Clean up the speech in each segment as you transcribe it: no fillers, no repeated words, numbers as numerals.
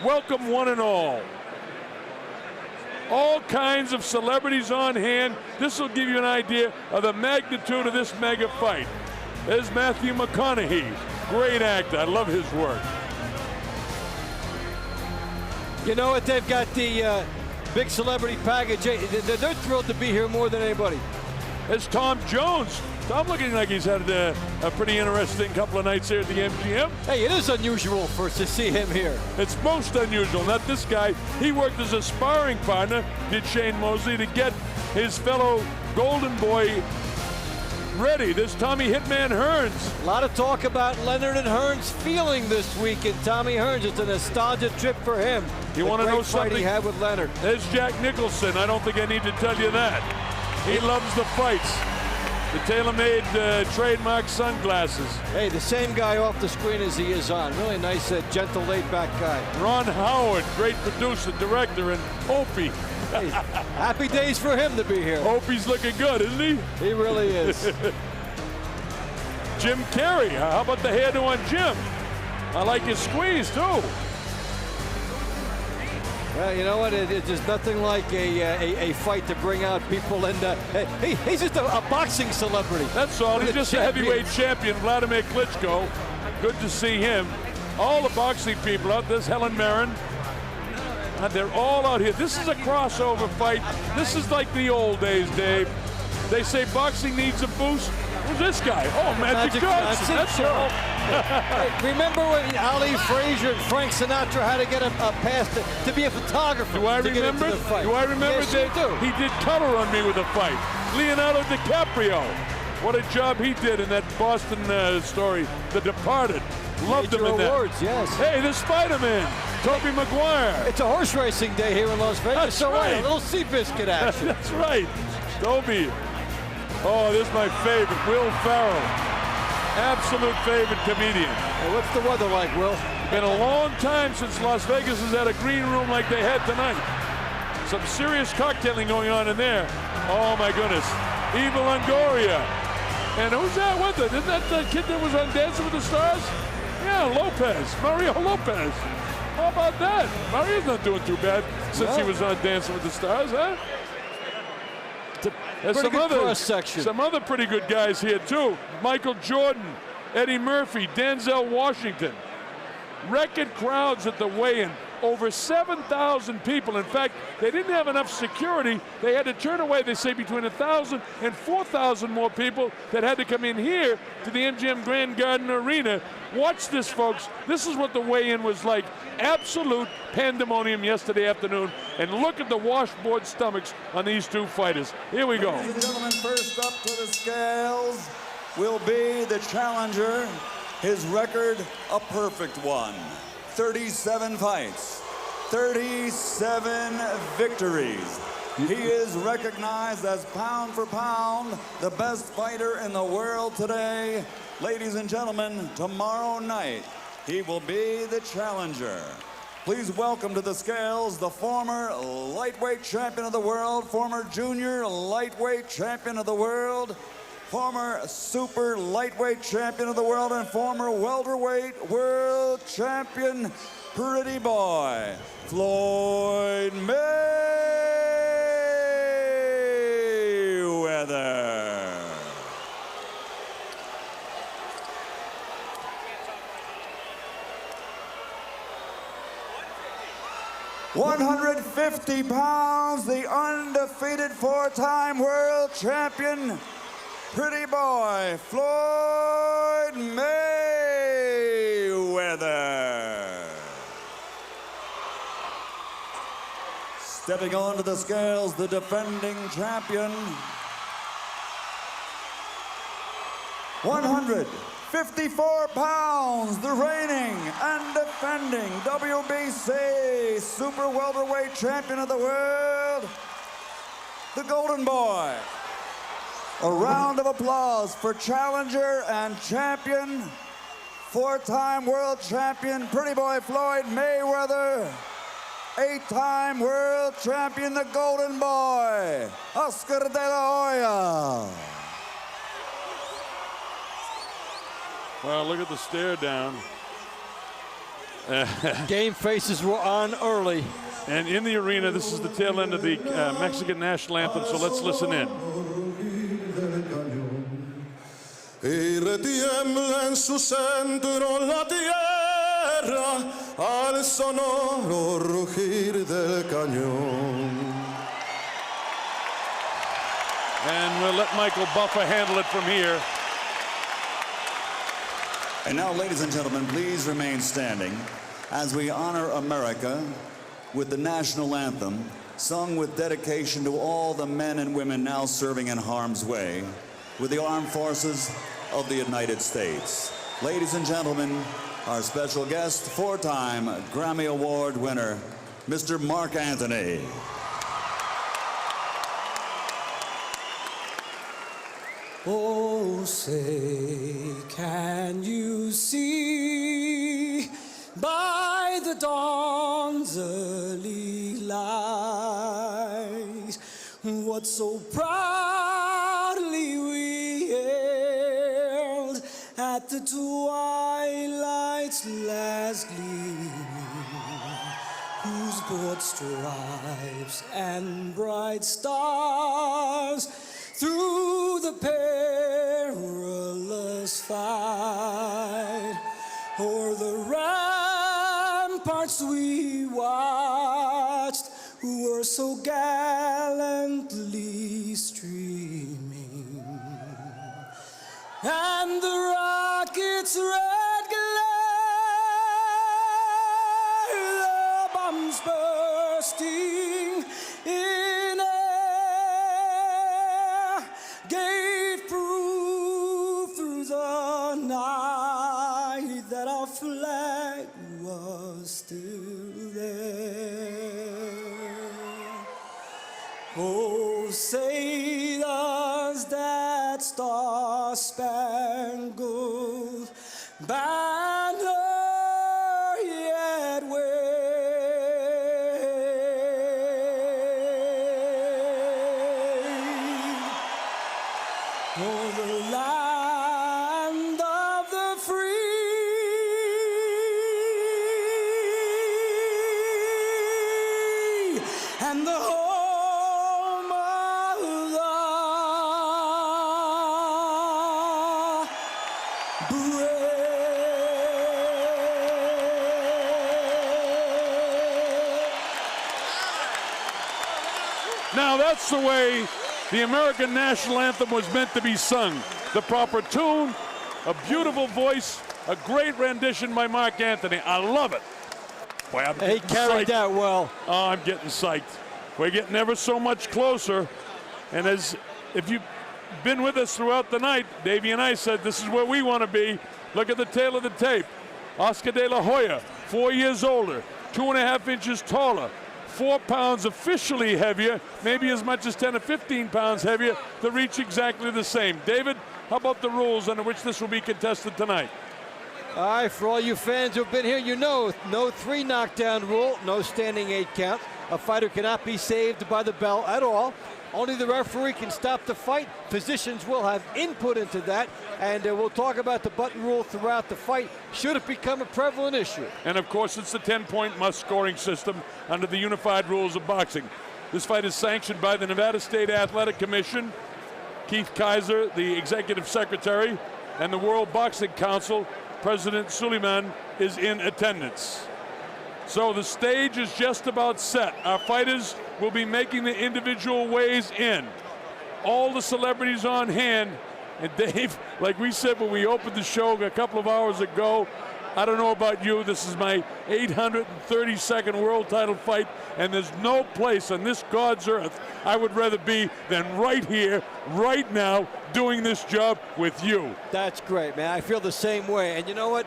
welcome one and all. All kinds of celebrities on hand. This will give you an idea of the magnitude of this mega fight. There's Matthew McConaughey, great actor. I love his work. You know what? They've got the big celebrity package. They're thrilled to be here more than anybody. There's Tom Jones. Tom looking like he's had a pretty interesting couple of nights here at the MGM. Hey, it is unusual for us to see him here. It's most unusual. Not this guy. He worked as a sparring partner, did Shane Mosley, to get his fellow Golden Boy ready. There's Tommy Hitman Hearns. A lot of talk about Leonard and Hearns feeling this week, and Tommy Hearns, it's a nostalgia trip for him. You want to know something? He had with Leonard. There's Jack Nicholson. I don't think I need to tell you that. He loves the fights. The tailor-made trademark sunglasses. Hey, the same guy off the screen as he is on. Really nice, gentle, laid-back guy. Ron Howard, great producer, director, and Opie. Hey, happy days for him to be here. Opie's looking good, isn't he? He really is. Jim Carrey. How about the hairdo on Jim? I like his squeeze, too. Well, you know what? It's just nothing like a fight to bring out people. And he's just a boxing celebrity. That's all. He's just a heavyweight champion, Vladimir Klitschko. Good to see him. All the boxing people out. There's Helen Mirren. They're all out here. This is a crossover fight. This is like the old days, Dave. They say boxing needs a boost. Who's this guy? Oh, Magic Johnson. That's all. Hey, remember when Ali Frazier and Frank Sinatra had to get a pass to be a photographer? Do I remember? Do I remember? Yes, you do. He did color on me with a fight. Leonardo DiCaprio. What a job he did in that Boston story, The Departed. Loved him in that. Awards, yes. Hey, the Spider-Man, Tobey Maguire. It's a horse racing day here in Las Vegas. That's so right. A little Seabiscuit action. That's right. Toby. Oh, this is my favorite, Will Ferrell. Absolute favorite comedian. Hey, what's the weather like, Will? Been a long time since Las Vegas has had a green room like they had tonight. Some serious cocktailing going on in there. Oh my goodness. Eva Longoria. And who's that with her? Isn't that the kid that was on Dancing with the Stars? Yeah, Lopez, Mario Lopez. How about that? Mario's not doing too bad since he was on Dancing with the Stars, huh? There's some other pretty good guys here too. Michael Jordan, Eddie Murphy, Denzel Washington. Record crowds at the weigh-in. Over 7,000 people. In fact, they didn't have enough security. They had to turn away, they say, between 1,000 and 4,000 more people that had to come in here to the MGM Grand Garden Arena. Watch this, folks. This is what the weigh-in was like. Absolute pandemonium yesterday afternoon. And look at the washboard stomachs on these two fighters. Here we go. Ladies and gentlemen, first up to the scales will be the challenger. His record, a perfect one. 37 fights, 37 victories. He is recognized as pound for pound the best fighter in the world today. Ladies and gentlemen, tomorrow night he will be the challenger. Please welcome to the scales the former lightweight champion of the world, former junior lightweight champion of the world, former super lightweight champion of the world, and former welterweight world champion, pretty boy, Floyd Mayweather. $150 pounds, the undefeated four-time world champion, pretty boy, Floyd Mayweather. Stepping onto the scales, the defending champion. 154 pounds, the reigning and defending WBC super welterweight champion of the world, the Golden Boy. A round of applause for challenger and champion, four-time world champion, pretty boy Floyd Mayweather, eight-time world champion, the Golden Boy, Oscar de la Hoya. Well, look at the stare down. Game faces were on early. And in the arena, this is the tail end of the Mexican national anthem, so let's listen in. Y retiembla en su centro la tierra al sonoro rugir del cañón. And we'll let Michael Buffer handle it from here. And now, ladies and gentlemen, please remain standing as we honor America with the national anthem, sung with dedication to all the men and women now serving in harm's way with the armed forces of the United States. Ladies and gentlemen, our special guest, four-time Grammy Award winner, Mr. Mark Anthony. Oh, say, can you see by the dawn's early light what so proudly we hailed at the twilight's last gleaming, whose broad stripes and bright stars through the perilous fight o'er the ramparts we watched were so gallantly streaming, and the rocket's red glare, the bombs bursting in air, gave proof through the night that our flag was still there. Oh, say does that star-spangled banner yet wave o'er the land of the free and the home of the brave? Now that's the way the American national anthem was meant to be sung. The proper tune, a beautiful voice, a great rendition by Mark Anthony. I love it. Boy, I'm He getting carried psyched. that well. Oh, I'm getting psyched. We're getting ever so much closer. And as if you've been with us throughout the night, Davey and I said this is where we want to be. Look at the tail of the tape. Oscar de la Hoya, 4 years older, 2.5 inches taller, 4 pounds officially heavier, maybe as much as 10 or 15 pounds heavier, to reach exactly the same. David, how about the rules under which this will be contested tonight? All right, for all you fans who've been here, you know, no 3 knockdown rule, no standing 8 count. A fighter cannot be saved by the bell at all. Only the referee can stop the fight. Physicians will have input into that, and we'll talk about the button rule throughout the fight, should it become a prevalent issue. And of course, it's the 10-point must scoring system under the unified rules of boxing. This fight is sanctioned by the Nevada State Athletic Commission, Keith Kaiser, the executive secretary, and the World Boxing Council. President Suleiman is in attendance. So the stage is just about set. Our fighters will be making the individual ways in. All the celebrities on hand. And Dave, like we said when we opened the show a couple of hours ago, I don't know about you, this is my 832nd world title fight, and there's no place on this God's earth I would rather be than right here, right now, doing this job with you. That's great, man. I feel the same way. And you know what?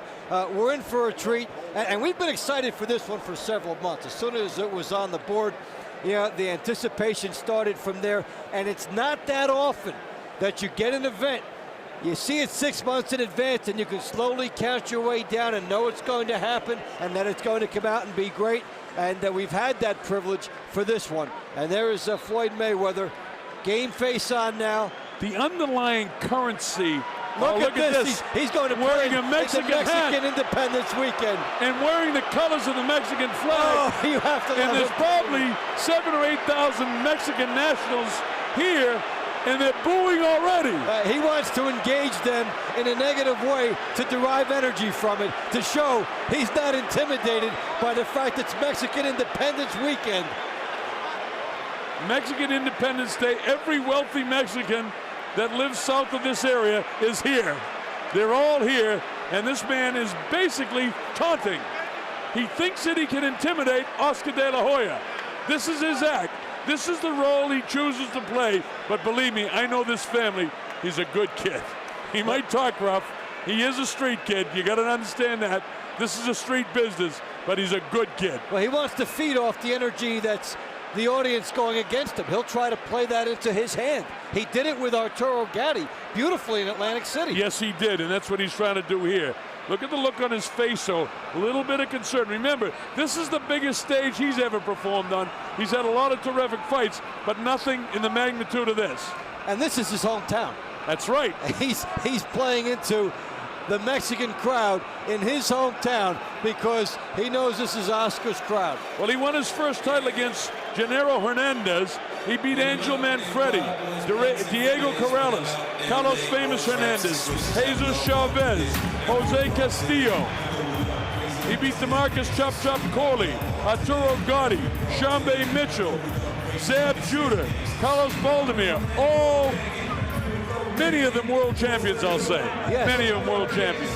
We're in for a treat, and we've been excited for this one for several months. As soon as it was on the board, the anticipation started from there, and it's not that often that you get an event, you see it 6 months in advance, and you can slowly count your way down and know it's going to happen and that it's going to come out and be great. And we've had that privilege for this one. And there is Floyd Mayweather, game face on now. The underlying currency Look at this. He's going to wearing play a Mexican hat. Independence Weekend. And wearing the colors of the Mexican flag. Oh, you have to and love there's it. probably 7,000 or 8,000 Mexican nationals here, and they're booing already. He wants to engage them in a negative way to derive energy from it, to show he's not intimidated by the fact it's Mexican Independence Weekend. Mexican Independence Day, every wealthy Mexican that lives south of this area is here. They're all here, and this man is basically taunting. He thinks that he can intimidate Oscar de la Hoya. This is his act. This is the role he chooses to play. But believe me, I know this family. He's a good kid. He might talk rough. He is a street kid. You got to understand that. This is a street business, but he's a good kid. Well, he wants to feed off the energy that's the audience going against him. He'll try to play that into his hand. He did it with Arturo Gatti beautifully in Atlantic City. Yes, he did, and that's what he's trying to do here. Look at the look on his face, so a little bit of concern. Remember, this is the biggest stage he's ever performed on. He's had a lot of terrific fights, but nothing in the magnitude of this. And this is his hometown. That's right. He's playing into the Mexican crowd in his hometown because he knows this is Oscar's crowd. Well, he won his first title against Gennaro Hernandez. He beat Angel Manfredi, Diego Corrales, Carlos Famous Hernandez, Jesus Chavez, Jose Castillo. He beat DeMarcus Chop Chop Corley, Arturo Gotti, Shambe Mitchell, Zab Judah, Carlos Baldemir, all many of them world champions, I'll say. Yes. Many of them world champions.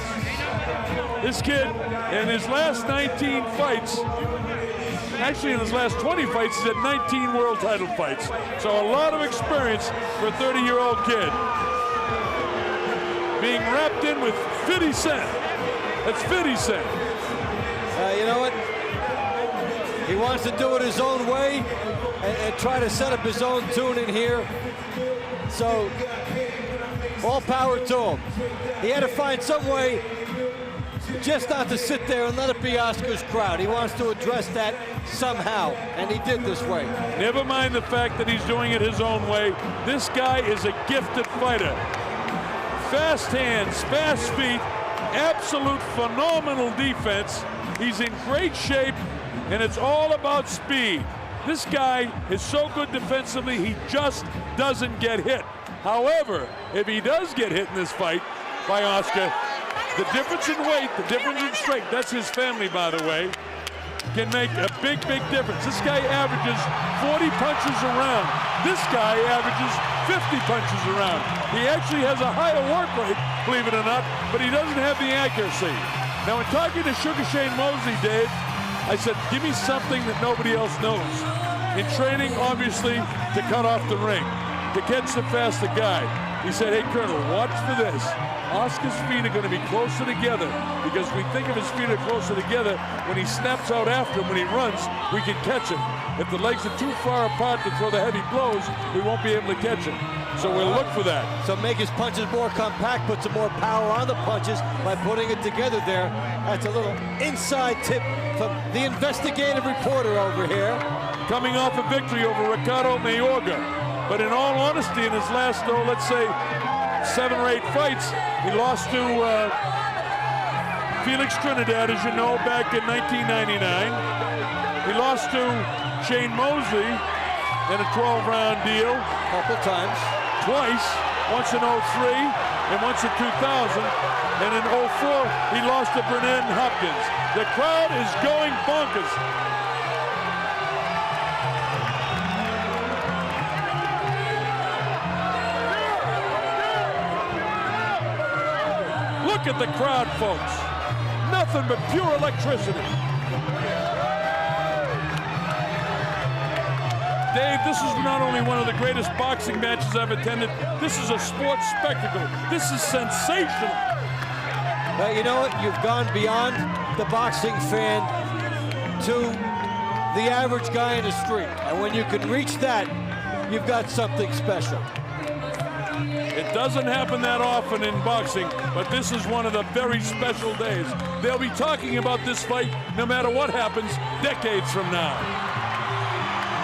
This kid, in his last 19 fights, actually in his last 20 fights, he's had 19 world title fights. So a lot of experience for a 30-year-old kid. Being wrapped in with 50 Cent. That's 50 Cent. You know what? He wants to do it his own way and try to set up his own tune in here. So, all power to him. He had to find some way just not to sit there and let it be Oscar's crowd. He wants to address that somehow, and he did this way. Never mind the fact that he's doing it his own way. This guy is a gifted fighter. Fast hands, fast feet, absolute phenomenal defense. He's in great shape, and it's all about speed. This guy is so good defensively, he just doesn't get hit. However, if he does get hit in this fight by Oscar, the difference in weight, the difference in strength, that's his family, by the way, can make a big, big difference. This guy averages 40 punches around. This guy averages 50 punches around. He actually has a higher work rate, believe it or not, but he doesn't have the accuracy. Now, in talking to Sugar Shane Mosley, Dave, I said, give me something that nobody else knows. In training, obviously, to cut off the ring, to catch the faster guy. He said, hey, Colonel, watch for this. Oscar's feet are going to be closer together because we think of his feet are closer together. When he snaps out after him, when he runs, we can catch him. If the legs are too far apart to throw the heavy blows, we won't be able to catch him. So we'll look for that. So make his punches more compact, put some more power on the punches by putting it together there. That's a little inside tip from the investigative reporter over here. Coming off a victory over Ricardo Mayorga. But in all honesty, in his last, let's say, 7 or 8 fights, he lost to Felix Trinidad, as you know, back in 1999. He lost to Shane Mosley in a 12-round deal. Couple times. Twice, once in 03 and once in 2000. And in 04, he lost to Bernard Hopkins. The crowd is going bonkers. Look at the crowd, folks. Nothing but pure electricity. Dave, this is not only one of the greatest boxing matches I've attended, this is a sports spectacle. This is sensational. Well, you know what? You've gone beyond the boxing fan to the average guy in the street. And when you can reach that, you've got something special. It doesn't happen that often in boxing, but this is one of the very special days. They'll be talking about this fight no matter what happens decades from now.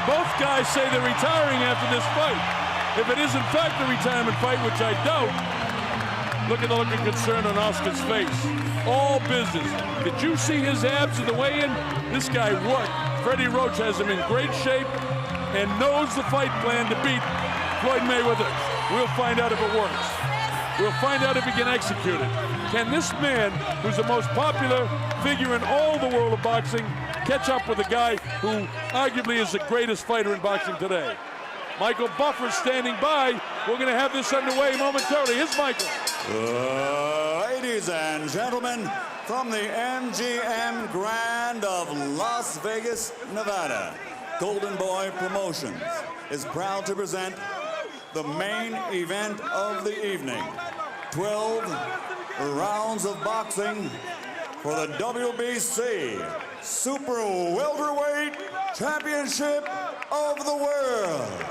Both guys say they're retiring after this fight. If it is in fact a retirement fight, which I doubt, Look at the look of concern on Oscar's face. All business. Did you see his abs in the weigh-in? This guy worked. Freddie Roach has him in great shape and knows the fight plan to beat Floyd Mayweather. We'll find out if it works. We'll find out if he can execute it. Can this man, who's the most popular figure in all the world of boxing, catch up with a guy who arguably is the greatest fighter in boxing today? Michael Buffer's standing by. We're going to have this underway momentarily. Here's Michael. Ladies and gentlemen, from the MGM Grand of Las Vegas, Nevada, Golden Boy Promotions is proud to present the main event of the evening. 12 rounds of boxing for the WBC Super Welterweight Championship of the World.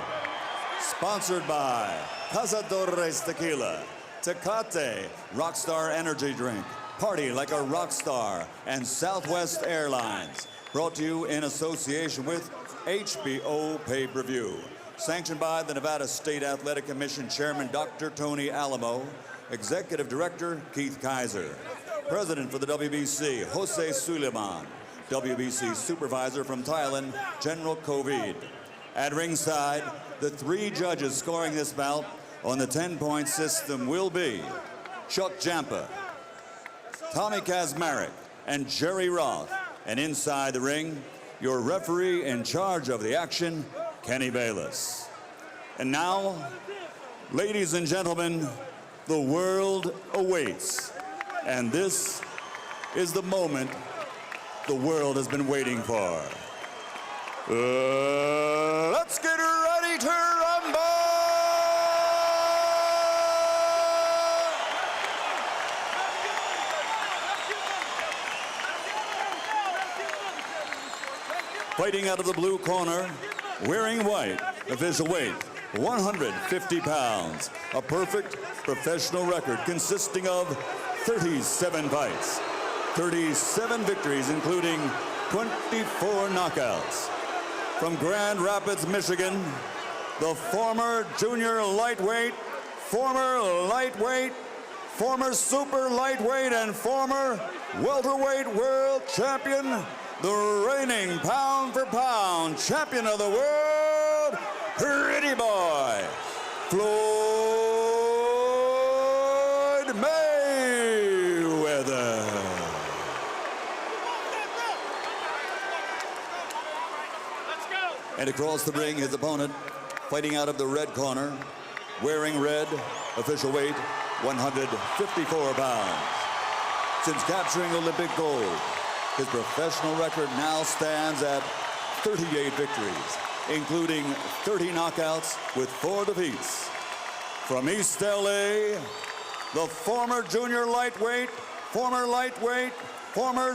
Sponsored by Cazadores Tequila, Tecate Rockstar Energy Drink, Party Like a Rockstar, and Southwest Airlines. Brought to you in association with HBO Pay-Per-View. Sanctioned by the Nevada State Athletic Commission Chairman Dr. Tony Alamo, Executive Director Keith Kaiser, President for the WBC Jose Suleiman, WBC Supervisor from Thailand General Kovid. At ringside, the 3 judges scoring this bout on the 10-point system will be Chuck Jampa, Tommy Kazmarek, and Jerry Roth. And inside the ring, your referee in charge of the action, Kenny Bayless. And now, ladies and gentlemen, the world awaits. And this is the moment the world has been waiting for. Let's get ready to rumble! Fighting out of the blue corner, wearing white, official weight, 150 pounds. A perfect professional record consisting of 37 fights, 37 victories, including 24 knockouts. From Grand Rapids, Michigan, the former junior lightweight, former lightweight, former super lightweight, and former welterweight world champion, the reigning pound-for-pound champion of the world, Pretty Boy, Floyd Mayweather. And across the ring, his opponent, fighting out of the red corner, wearing red, official weight, 154 pounds. Since capturing Olympic gold, his professional record now stands at 38 victories, including 30 knockouts with 4 defeats. From East LA, the former junior lightweight, former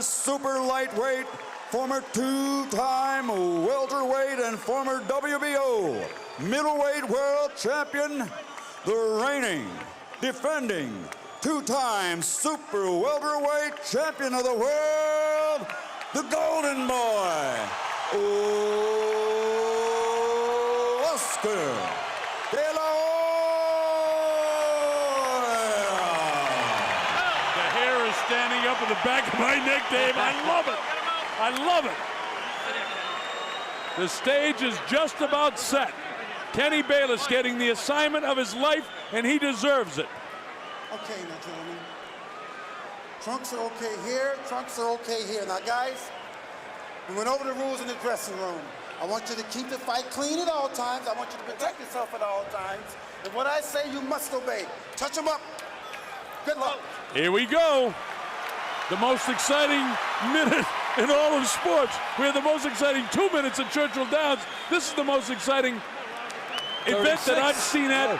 super lightweight, former 2-time welterweight, and former WBO middleweight world champion, the reigning, defending, 2-time super welterweight champion of the world, the Golden Boy, Oscar De La Hoya. The hair is standing up in the back of my neck, Dave. I love it. I love it. The stage is just about set. Kenny Bayless getting the assignment of his life, and he deserves it. Okay, now, gentlemen. Trunks are okay here, trunks are okay here. Now, guys, we went over the rules in the dressing room. I want you to keep the fight clean at all times. I want you to protect yourself at all times. And what I say, you must obey. Touch them up. Good luck. Here we go. The most exciting minute in all of sports. We had the most exciting 2 minutes at Churchill Downs. This is the most exciting event that I've seen at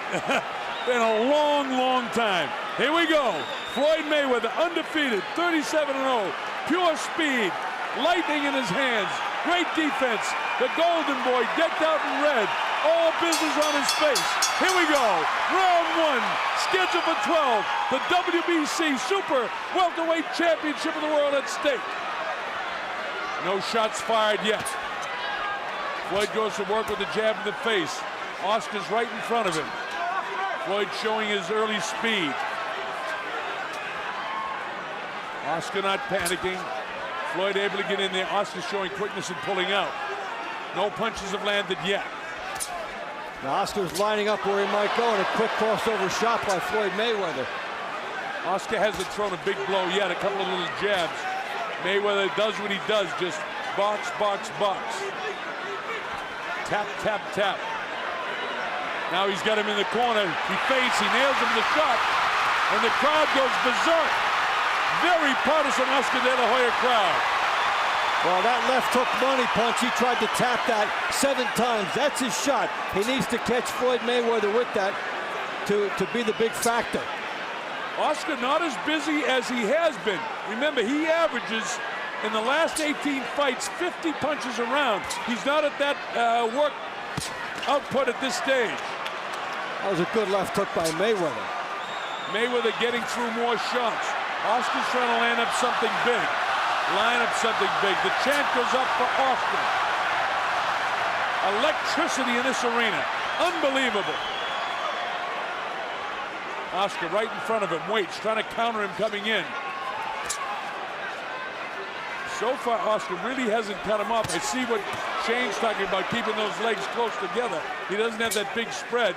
in a long, long time. Here we go. Floyd Mayweather, undefeated, 37-0, pure speed, lightning in his hands, great defense. The Golden Boy decked out in red, all business on his face. Here we go. Round 1, scheduled for 12. The WBC Super Welterweight Championship of the World at stake. No shots fired yet. Floyd goes to work with a jab in the face. Oscar's right in front of him. Floyd showing his early speed. Oscar not panicking. Floyd able to get in there. Oscar showing quickness and pulling out. No punches have landed yet. Now Oscar's lining up where he might go, and a quick crossover shot by Floyd Mayweather. Oscar hasn't thrown a big blow yet, a couple of little jabs. Mayweather does what he does, just box, box, box. Tap, tap, tap. Now he's got him in the corner. He feints, he nails him with the shot, and the crowd goes berserk. Very partisan Oscar De La Hoya crowd. Well, that left hook money punch, he tried to tap that 7 times. That's his shot. He needs to catch Floyd Mayweather with that to be the big factor. Oscar not as busy as he has been. Remember, he averages in the last 18 fights 50 punches a round. He's not at that work output at this stage. That was a good left hook by Mayweather. Mayweather getting through more shots. Oscar's trying to land up something big. Line up something big. The chant goes up for Oscar. Electricity in this arena. Unbelievable. Oscar right in front of him, waits, trying to counter him coming in. So far, Oscar really hasn't cut him off. I see what Shane's talking about, keeping those legs close together. He doesn't have that big spread.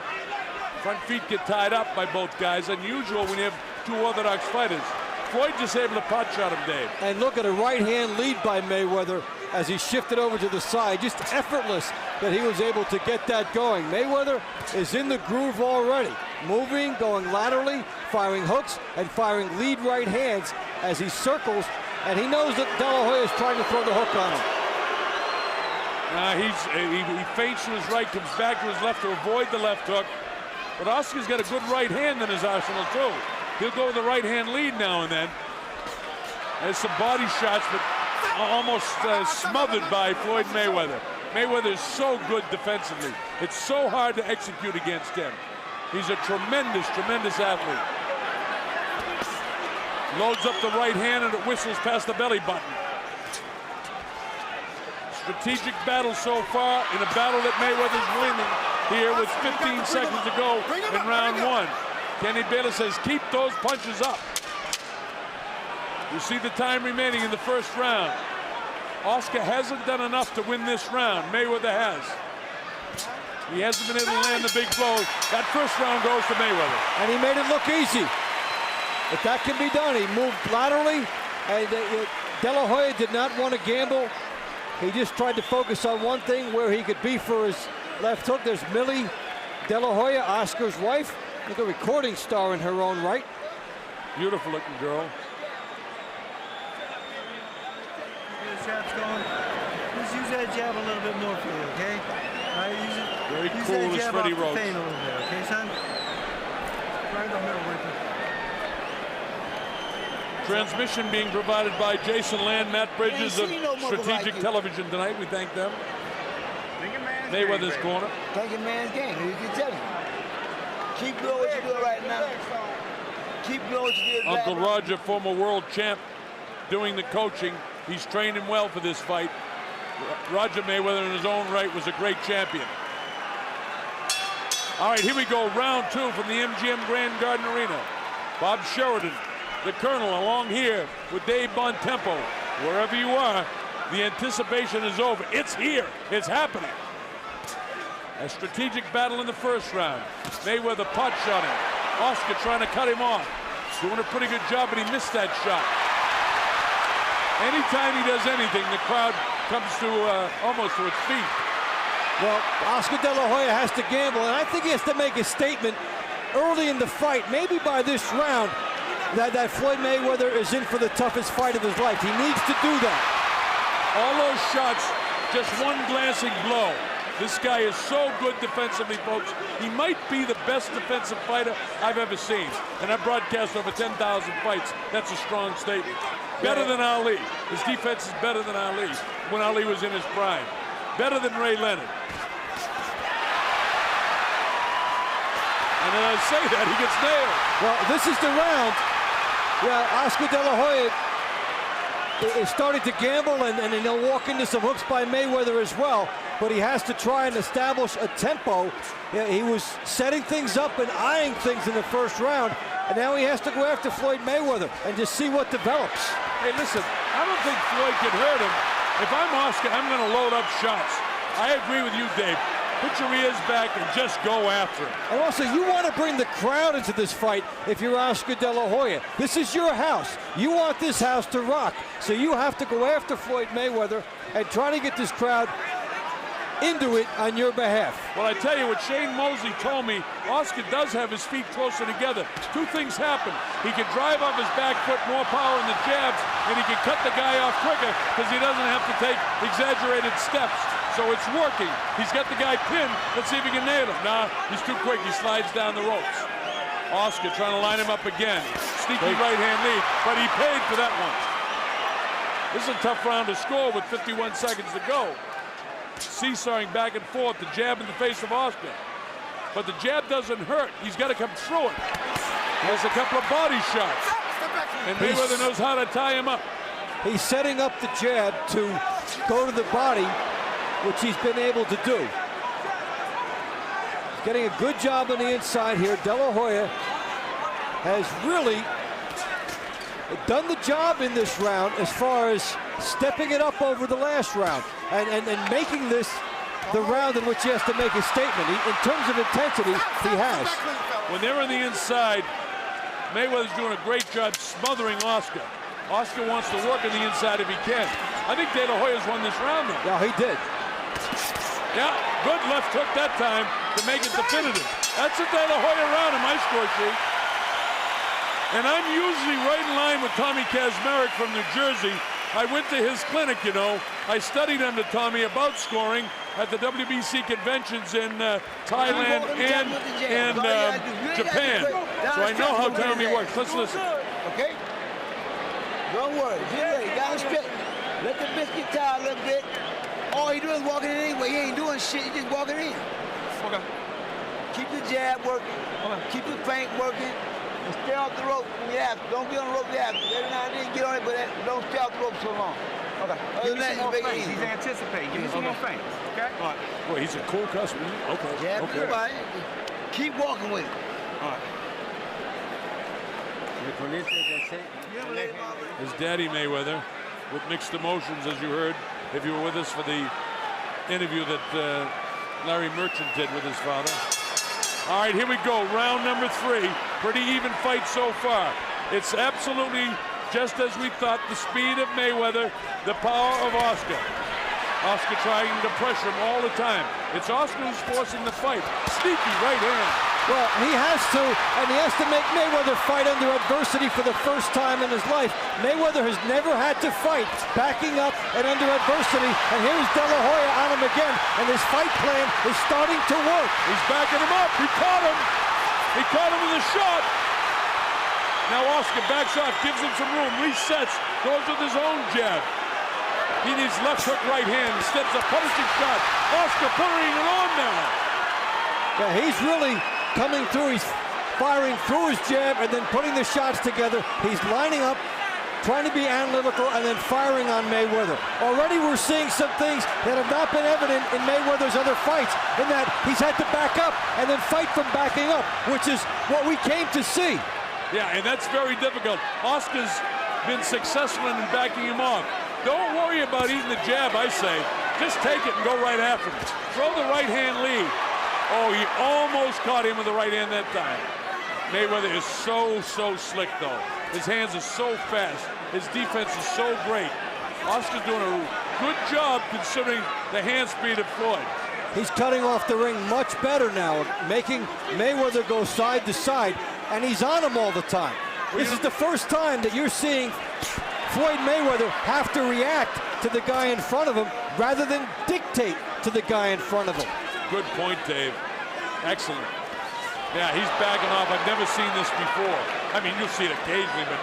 Front feet get tied up by both guys. Unusual when you have 2 orthodox fighters. Floyd just able to pot shot him, Dave. And look at a right-hand lead by Mayweather as he shifted over to the side. Just effortless that he was able to get that going. Mayweather is in the groove already. Moving, going laterally, firing hooks, and firing lead right hands as he circles. And he knows that De La Hoya is trying to throw the hook on him. He feints to his right, comes back to his left to avoid the left hook. But Oscar's got a good right hand in his arsenal, too. He'll go with the right-hand lead now and then. There's some body shots, but almost smothered by Floyd Mayweather. Mayweather is so good defensively. It's so hard to execute against him. He's a tremendous, tremendous athlete. Loads up the right hand and it whistles past the belly button. Strategic battle so far in a battle that Mayweather's winning here with 15 seconds to go in round 1. Kenny Bayless says, keep those punches up. You see the time remaining in the first round. Oscar hasn't done enough to win this round. Mayweather has. He hasn't been able to land the big blow. That first round goes to Mayweather. And he made it look easy. If that can be done, he moved laterally, and De La Hoya did not want to gamble. He just tried to focus on one thing, where he could be for his left hook. There's Millie De La Hoya, Oscar's wife. Look, a recording star in her own right. Beautiful looking girl. The jab's going. Just use that jab a little bit more for you, okay? All right, use it. Very use cool, that this jab Freddie off the Roach. feint a little bit, okay, son? Right in the middle with it. Transmission being provided by Jason Land, Matt Bridges of no mother Strategic like you. Television tonight. We thank them. Mayweather's corner. Take a man's game. You can tell him. Keep doing what you're doing right now. Keep doing what you did right Uncle now. Roger, former world champ, doing the coaching. He's trained him well for this fight. Roger Mayweather in his own right was a great champion. All right, here we go. Round 2 from the MGM Grand Garden Arena. Bob Sheridan, the Colonel, along here with Dave Bontempo. Wherever you are, the anticipation is over. It's here. It's happening. A strategic battle in the first round. Mayweather pot shotting. Oscar trying to cut him off. Doing a pretty good job, but he missed that shot. Anytime he does anything, the crowd comes to almost to its feet. Well, Oscar De La Hoya has to gamble, and I think he has to make a statement early in the fight, maybe by this round, that Floyd Mayweather is in for the toughest fight of his life. He needs to do that. All those shots, just one glancing blow. This guy is so good defensively, folks. He might be the best defensive fighter I've ever seen. And I've broadcast over 10,000 fights. That's a strong statement. Better than Ali. His defense is better than Ali when Ali was in his prime. Better than Ray Leonard. And as I say that, he gets nailed. Well, this is the round. Yeah, Oscar De La Hoya is starting to gamble, and he'll walk into some hooks by Mayweather as well. but he has to try and establish a tempo. Yeah, he was setting things up and eyeing things in the first round, and now he has to go after Floyd Mayweather and just see what develops. Hey, listen, I don't think Floyd can hurt him. If I'm Oscar, I'm going to load up shots. I agree with you, Dave. Put your ears back and just go after him. And also, you want to bring the crowd into this fight if you're Oscar De La Hoya. This is your house. You want this house to rock. So you have to go after Floyd Mayweather and try to get this crowd into it on your behalf. Well, I tell you what Shane Mosley told me, Oscar does have his feet closer together. Two things happen. He can drive off his back foot, more power in the jabs, and he can cut the guy off quicker because he doesn't have to take exaggerated steps. So it's working. He's got the guy pinned. Let's see if he can nail him. Nah, he's too quick. He slides down the ropes. Oscar trying to line him up again. Sneaky right-hand lead, but he paid for that one. This is a tough round to score with 51 seconds to go. Seesawing back and forth, the jab in the face of Oscar. But the jab doesn't hurt. He's got to come through it. There's a couple of body shots. And Mayweather knows how to tie him up. He's setting up the jab to go to the body, which he's been able to do. He's getting a good job on the inside here. De La Hoya has really done the job in this round as far as stepping it up over the last round and making this the round in which he has to make a statement. In terms of intensity, he has. When they're on the inside, Mayweather's doing a great job smothering Oscar. Oscar wants to work on the inside if he can. I think De La Hoya's won this round, though. Yeah, he did. Yeah, good left hook that time to make it definitive. That's a De La Hoya round in my score sheet. And I'm usually right in line with Tommy Kazmarek from New Jersey. I went to his clinic, you know. I studied under Tommy about scoring at the WBC conventions in Thailand and in Japan. So I know how Tommy works. Let's listen. Okay? Don't worry. You got to stretch. Let the biscuit tie a little bit. All he doing is walking in anyway. He ain't doing shit. He just walking in. Okay. Keep the jab working. Keep the feint working. And stay off the rope when you have to. Don't get on the rope when you have to. Every now and then get on it, but don't stay off the rope so long. Okay. Other than that, you make it easy. He's anticipating. Give me some more feints. Okay? All right. Boy, he's a cool customer. Okay. Yeah, okay. everybody. Keep walking with it. All right. His daddy Mayweather with mixed emotions, as you heard, if you were with us for the interview that Larry Merchant did with his father. All right, here we go. Round number 3. Pretty even fight so far. It's absolutely just as we thought. The speed of Mayweather, the power of Oscar. Oscar trying to pressure him all the time. It's Oscar who's forcing the fight. Sneaky right hand. Well, he has to, and he has to make Mayweather fight under adversity for the first time in his life. Mayweather has never had to fight backing up and under adversity, and here's De La Hoya on him again, and his fight plan is starting to work. He's backing him up. He caught him. He caught him with a shot. Now Oscar backs off, gives him some room, resets, goes with his own jab. He needs left hook right hand. He steps a punishing shot. Oscar putting it on now. Yeah, he's really coming through. He's firing through his jab and then putting the shots together. He's lining up, trying to be analytical, and then firing on Mayweather. Already we're seeing some things that have not been evident in Mayweather's other fights, in that he's had to back up and then fight from backing up, which is what we came to see. Yeah, and that's very difficult. Oscar's been successful in backing him off. Don't worry about eating the jab, I say. Just take it and go right after him. Throw the right hand lead. Oh, he almost caught him with the right hand that time. Mayweather is so slick, though. His hands are so fast. His defense is so great. Oscar's doing a good job considering the hand speed of Floyd. He's cutting off the ring much better now, making Mayweather go side to side, and he's on him all the time. This is the first time that you're seeing Floyd Mayweather have to react to the guy in front of him rather than dictate to the guy in front of him. Good point, Dave. Excellent. Yeah, he's backing off. I've never seen this before. I mean, you'll see it occasionally, but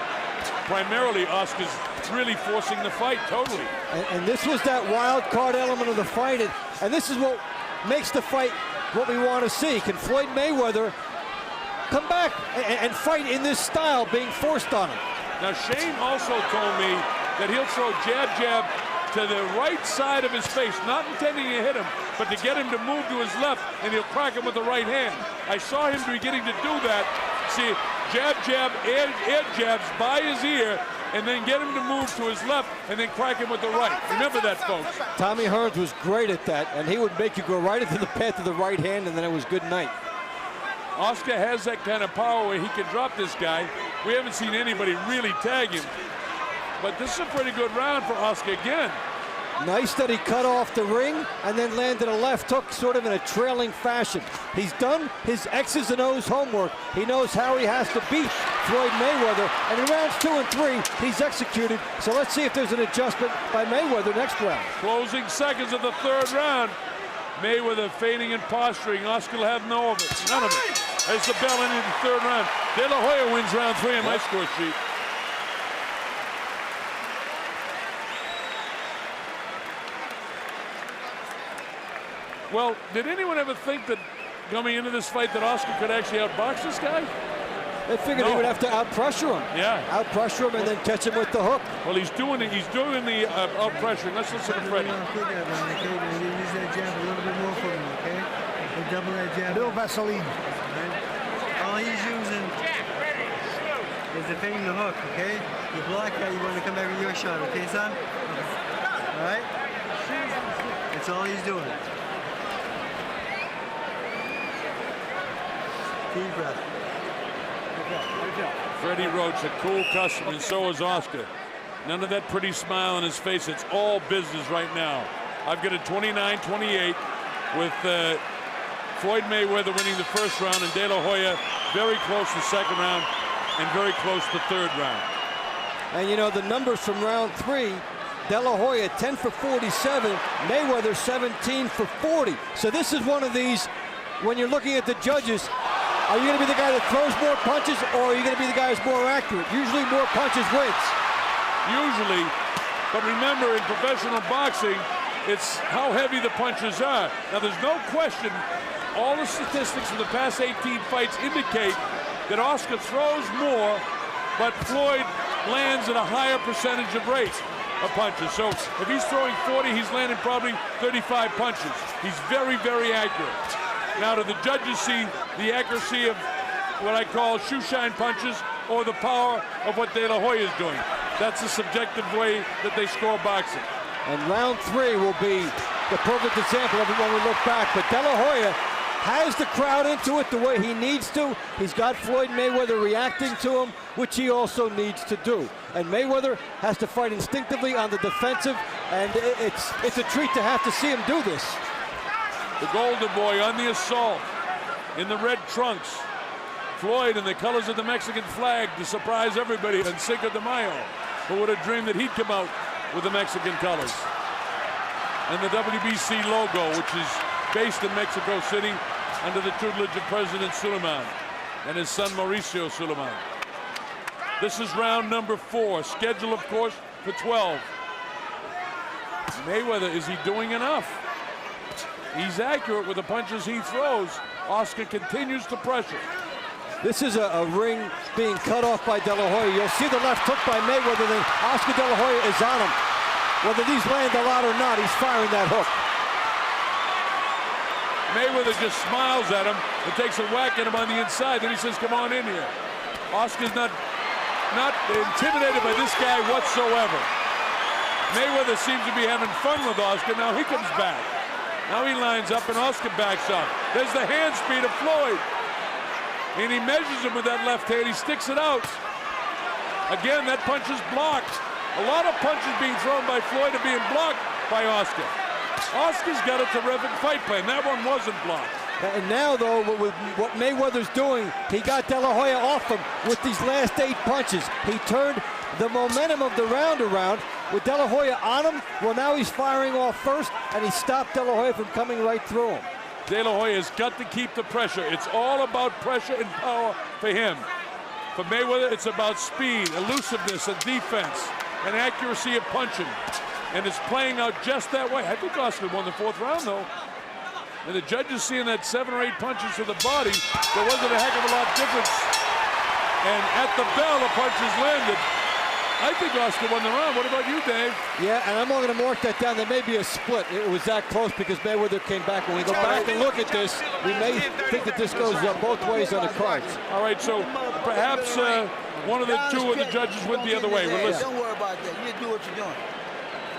primarily Oscar's really forcing the fight totally. And this was that wild card element of the fight, and this is what makes the fight what we want to see. Can Floyd Mayweather come back and fight in this style being forced on him? Now, Shane also told me that he'll throw jab, jab, to the right side of his face, not intending to hit him, but to get him to move to his left, and he'll crack him with the right hand. I saw him beginning to do that. See, jab, jab, air jabs by his ear, and then get him to move to his left, and then crack him with the right. Remember that, folks. Tommy Hearns was great at that, and he would make you go right into the path of the right hand, and then it was good night. Oscar has that kind of power where he can drop this guy. We haven't seen anybody really tag him. But this is a pretty good round for Oscar again. Nice that he cut off the ring and then landed a left hook sort of in a trailing fashion. He's done his X's and O's homework. He knows how he has to beat Floyd Mayweather. And in rounds 2 and 3, he's executed. So let's see if there's an adjustment by Mayweather next round. Closing seconds of the third round. Mayweather feigning and posturing. Oscar will have none of it. There's the bell ending the third round. De La Hoya wins round 3 on my score sheet. Well, did anyone ever think that coming into this fight that Oscar could actually outbox this guy? They figured he would have to out-pressure him. Yeah. Out-pressure him and then catch him with the hook. Well, he's doing it. He's doing the out-pressuring. Let's listen to Freddie. Use that jab a little bit more for him, okay? And double that jab. Little Vaseline. All he's using is the feigning the hook, okay? You block that, you want to come back with your shot, okay, son? All right? That's all he's doing. Deep breath. Freddie Roach, a cool customer, and so is Oscar. None of that pretty smile on his face. It's all business right now. I've got a 29-28 with Floyd Mayweather winning the first round and De La Hoya very close to the second round and very close to the third round. And you know, the numbers from round 3, De La Hoya 10 for 47, Mayweather 17 for 40. So this is one of these, when you're looking at the judges, are you going to be the guy that throws more punches, or are you going to be the guy who's more accurate? Usually more punches wins. Usually, but remember in professional boxing, it's how heavy the punches are. Now there's no question, all the statistics from the past 18 fights indicate that Oscar throws more, but Floyd lands at a higher percentage of rate of punches. So if he's throwing 40, he's landing probably 35 punches. He's very, very accurate. Now, do the judges see the accuracy of what I call shoe-shine punches or the power of what De La Hoya is doing? That's the subjective way that they score boxing. And round 3 will be the perfect example of it when we look back. But De La Hoya has the crowd into it the way he needs to. He's got Floyd Mayweather reacting to him, which he also needs to do. And Mayweather has to fight instinctively on the defensive, and it's a treat to have to see him do this. The Golden Boy on the assault in the red trunks. Floyd in the colors of the Mexican flag to surprise everybody on Cinco de Mayo. Who would have dreamed that he'd come out with the Mexican colors? And the WBC logo, which is based in Mexico City under the tutelage of President Suleiman and his son Mauricio Suleiman. This is round number 4, scheduled, of course, for 12. Mayweather, is he doing enough? He's accurate with the punches he throws. Oscar continues to pressure. This is a ring being cut off by De La Hoya. You'll see the left hook by Mayweather, then Oscar De La Hoya is on him. Whether these land a lot or not, he's firing that hook. Mayweather just smiles at him and takes a whack at him on the inside. Then he says, come on in here. Oscar's not intimidated by this guy whatsoever. Mayweather seems to be having fun with Oscar. Now he comes back. Now he lines up and Oscar backs up. There's the hand speed of Floyd. And he measures him with that left hand. He sticks it out. Again, that punch is blocked. A lot of punches being thrown by Floyd are being blocked by Oscar. Oscar's got a terrific fight plan. That one wasn't blocked. And now, though, with what Mayweather's doing, he got De La Hoya off him with these last 8 punches. He turned the momentum of the round around with De La Hoya on him. Well, now he's firing off first, and he stopped De La Hoya from coming right through him. De La Hoya's got to keep the pressure. It's all about pressure and power for him. For Mayweather, it's about speed, elusiveness, and defense, and accuracy of punching. And it's playing out just that way. I think Oscar won the 4th round, though. And the judges seeing that 7 or 8 punches to the body, there wasn't a heck of a lot of difference. And at the bell, the punches landed. I think Oscar won the round. What about you, Dave? Yeah, and I'm only going to mark that down. There may be a split. It was that close because Mayweather came back. When we go back and look at this, we may think that this goes both ways on the cards. All right, so perhaps one of the two of the judges went the other way. We'll listen. Don't worry about that. You just do what you're doing.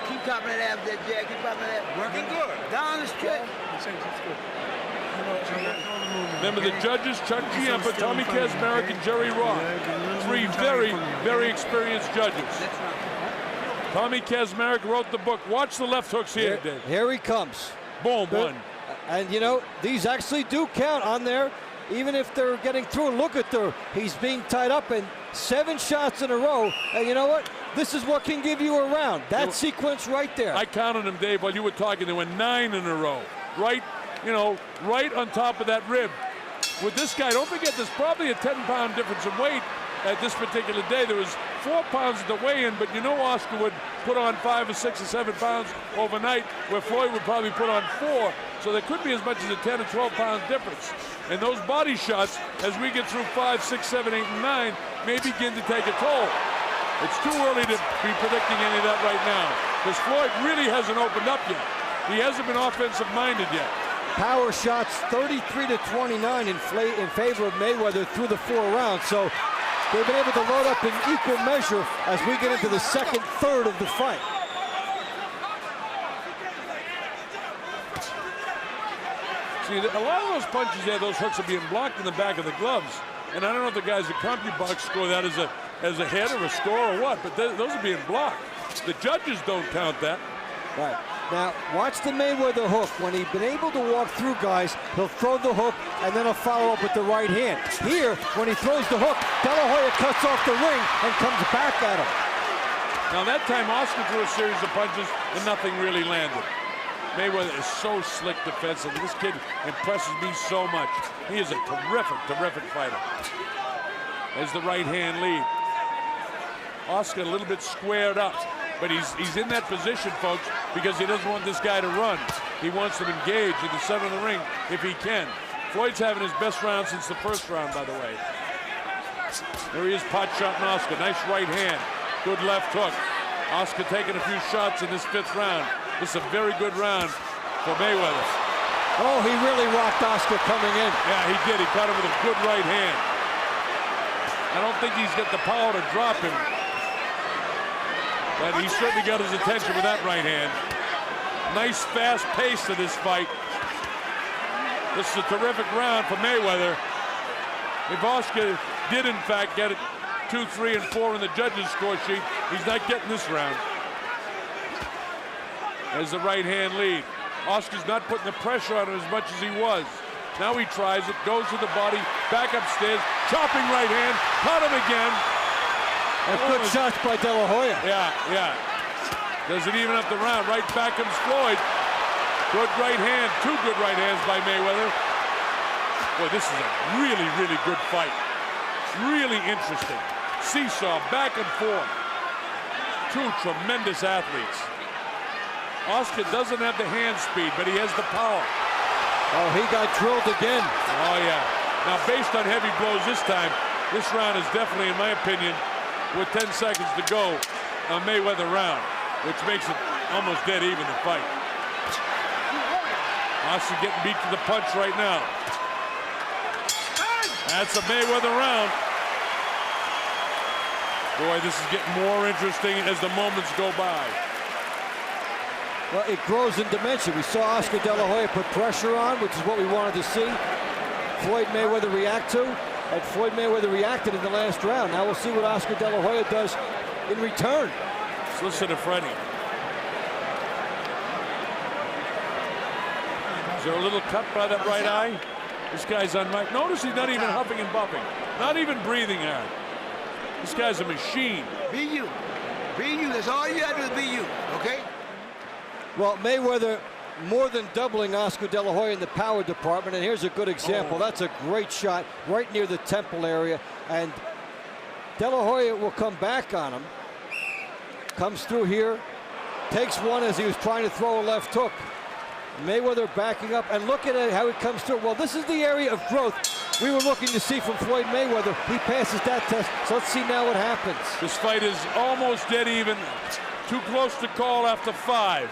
Keep popping that ass, that Jack. Keep popping that. Working good. Down the stretch. Remember the judges, Chuck Giampa, Tommy Kazmarek, and Jerry Roth. Three very, very experienced judges. Tommy Kazmarek wrote the book. Watch the left hooks here, Dave. Here he comes. Boom, one. And you know, these actually do count on there, even if they're getting through. Look at he's being tied up, and 7 shots in a row. And you know what? This is what can give you a round. That sequence right there. I counted them, Dave, while you were talking. There were 9 in a row. Right, you know, right on top of that rib. With this guy, don't forget, there's probably a 10-pound difference in weight at this particular day. There was 4 pounds at the weigh-in, but you know Oscar would put on 5 or 6 or 7 pounds overnight, where Floyd would probably put on 4. So there could be as much as a 10 or 12-pound difference. And those body shots, as we get through 5, 6, 7, 8, and 9, may begin to take a toll. It's too early to be predicting any of that right now, because Floyd really hasn't opened up yet. He hasn't been offensive-minded yet. Power shots 33-29 in favor of Mayweather through the 4 rounds. So they've been able to load up in equal measure as we get into the second third of the fight. See, a lot of those punches there, those hooks are being blocked in the back of the gloves. And I don't know if the guys at CompuBox score that as a hit or a score or what, but those are being blocked. The judges don't count that. Right. Now, watch the Mayweather hook. When he's been able to walk through guys, he'll throw the hook, and then he'll follow up with the right hand. Here, when he throws the hook, De La Hoya cuts off the ring and comes back at him. Now, that time, Oscar threw a series of punches, and nothing really landed. Mayweather is so slick defensively. This kid impresses me so much. He is a terrific, terrific fighter. There's the right hand lead. Oscar a little bit squared up. But he's in that position, folks, because he doesn't want this guy to run. He wants them engaged in the center of the ring if he can. Floyd's having his best round since the first round, by the way. There he is, pot shot on Oscar. Nice right hand. Good left hook. Oscar taking a few shots in this 5th round. This is a very good round for Mayweather. Oh, he really rocked Oscar coming in. Yeah, he did. He caught him with a good right hand. I don't think he's got the power to drop him. But he certainly got his attention with that right hand. Nice fast pace to this fight. This is a terrific round for Mayweather. If Oscar did in fact get it 2, 3, and 4 in the judges' score sheet, he's not getting this round. There's the right hand lead. Oscar's not putting the pressure on him as much as he was. Now he tries it, goes to the body, back upstairs, chopping right hand, caught him again. And good shots by De La Hoya. Yeah. Does it even up the round? Right back comes Floyd. Good right hand, 2 good right hands by Mayweather. Boy, this is a really, really good fight. Really interesting. Seesaw, back and forth. 2 tremendous athletes. Oscar doesn't have the hand speed, but he has the power. Oh, he got drilled again. Oh, yeah. Now, based on heavy blows this time, this round is definitely, in my opinion, with 10 seconds to go, a Mayweather round, which makes it almost dead even the fight. Oscar getting beat to the punch right now. That's a Mayweather round. Boy, this is getting more interesting as the moments go by. Well, it grows in dimension. We saw Oscar De La Hoya put pressure on, which is what we wanted to see. Floyd Mayweather react to, and Floyd Mayweather reacted in the last round. Now we'll see what Oscar De La Hoya does in return. Let's listen to Freddie. Is there a little cut by that right eye? This guy's on mic. Notice he's not even huffing and buffing. Not even breathing hard. This guy's a machine. Be you. Be you. That's all you got to do is be you, okay? Well, Mayweather more than doubling Oscar De La Hoya in the power department, and here's a good example. That's a great shot right near the temple area, and De La Hoya will come back on him. Comes through here, takes one as he was trying to throw a left hook. Mayweather backing up, and look at it, how he comes through. Well, this is the area of growth we were looking to see from Floyd Mayweather. He passes that test, so let's see now what happens. This fight is almost dead even. Too close to call after 5.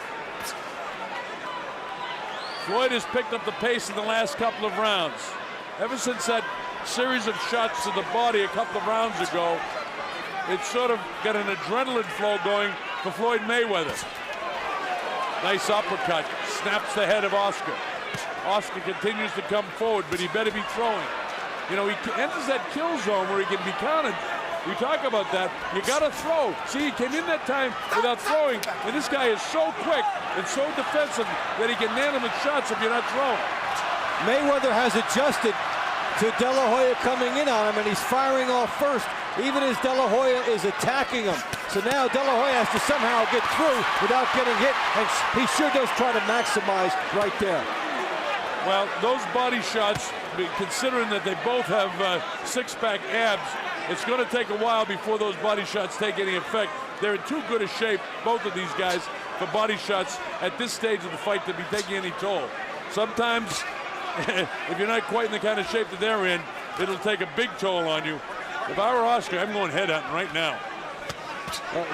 Floyd has picked up the pace in the last couple of rounds. Ever since that series of shots to the body a couple of rounds ago, it's sort of got an adrenaline flow going for Floyd Mayweather. Nice uppercut, snaps the head of Oscar. Oscar continues to come forward, but he better be throwing. You know, he enters that kill zone where he can be counted. We talk about that. You got to throw. See, he came in that time without throwing, and this guy is so quick and so defensive that he can nail him with shots if you're not throwing. Mayweather has adjusted to De La Hoya coming in on him, and he's firing off first, even as De La Hoya is attacking him. So now De La Hoya has to somehow get through without getting hit, and he sure does try to maximize right there. Well, those body shots, considering that they both have six-pack abs, it's going to take a while before those body shots take any effect. They're in too good a shape, both of these guys, for body shots at this stage of the fight to be taking any toll. Sometimes, if you're not quite in the kind of shape that they're in, it'll take a big toll on you. If I were Oscar, I'm going headhunting right now.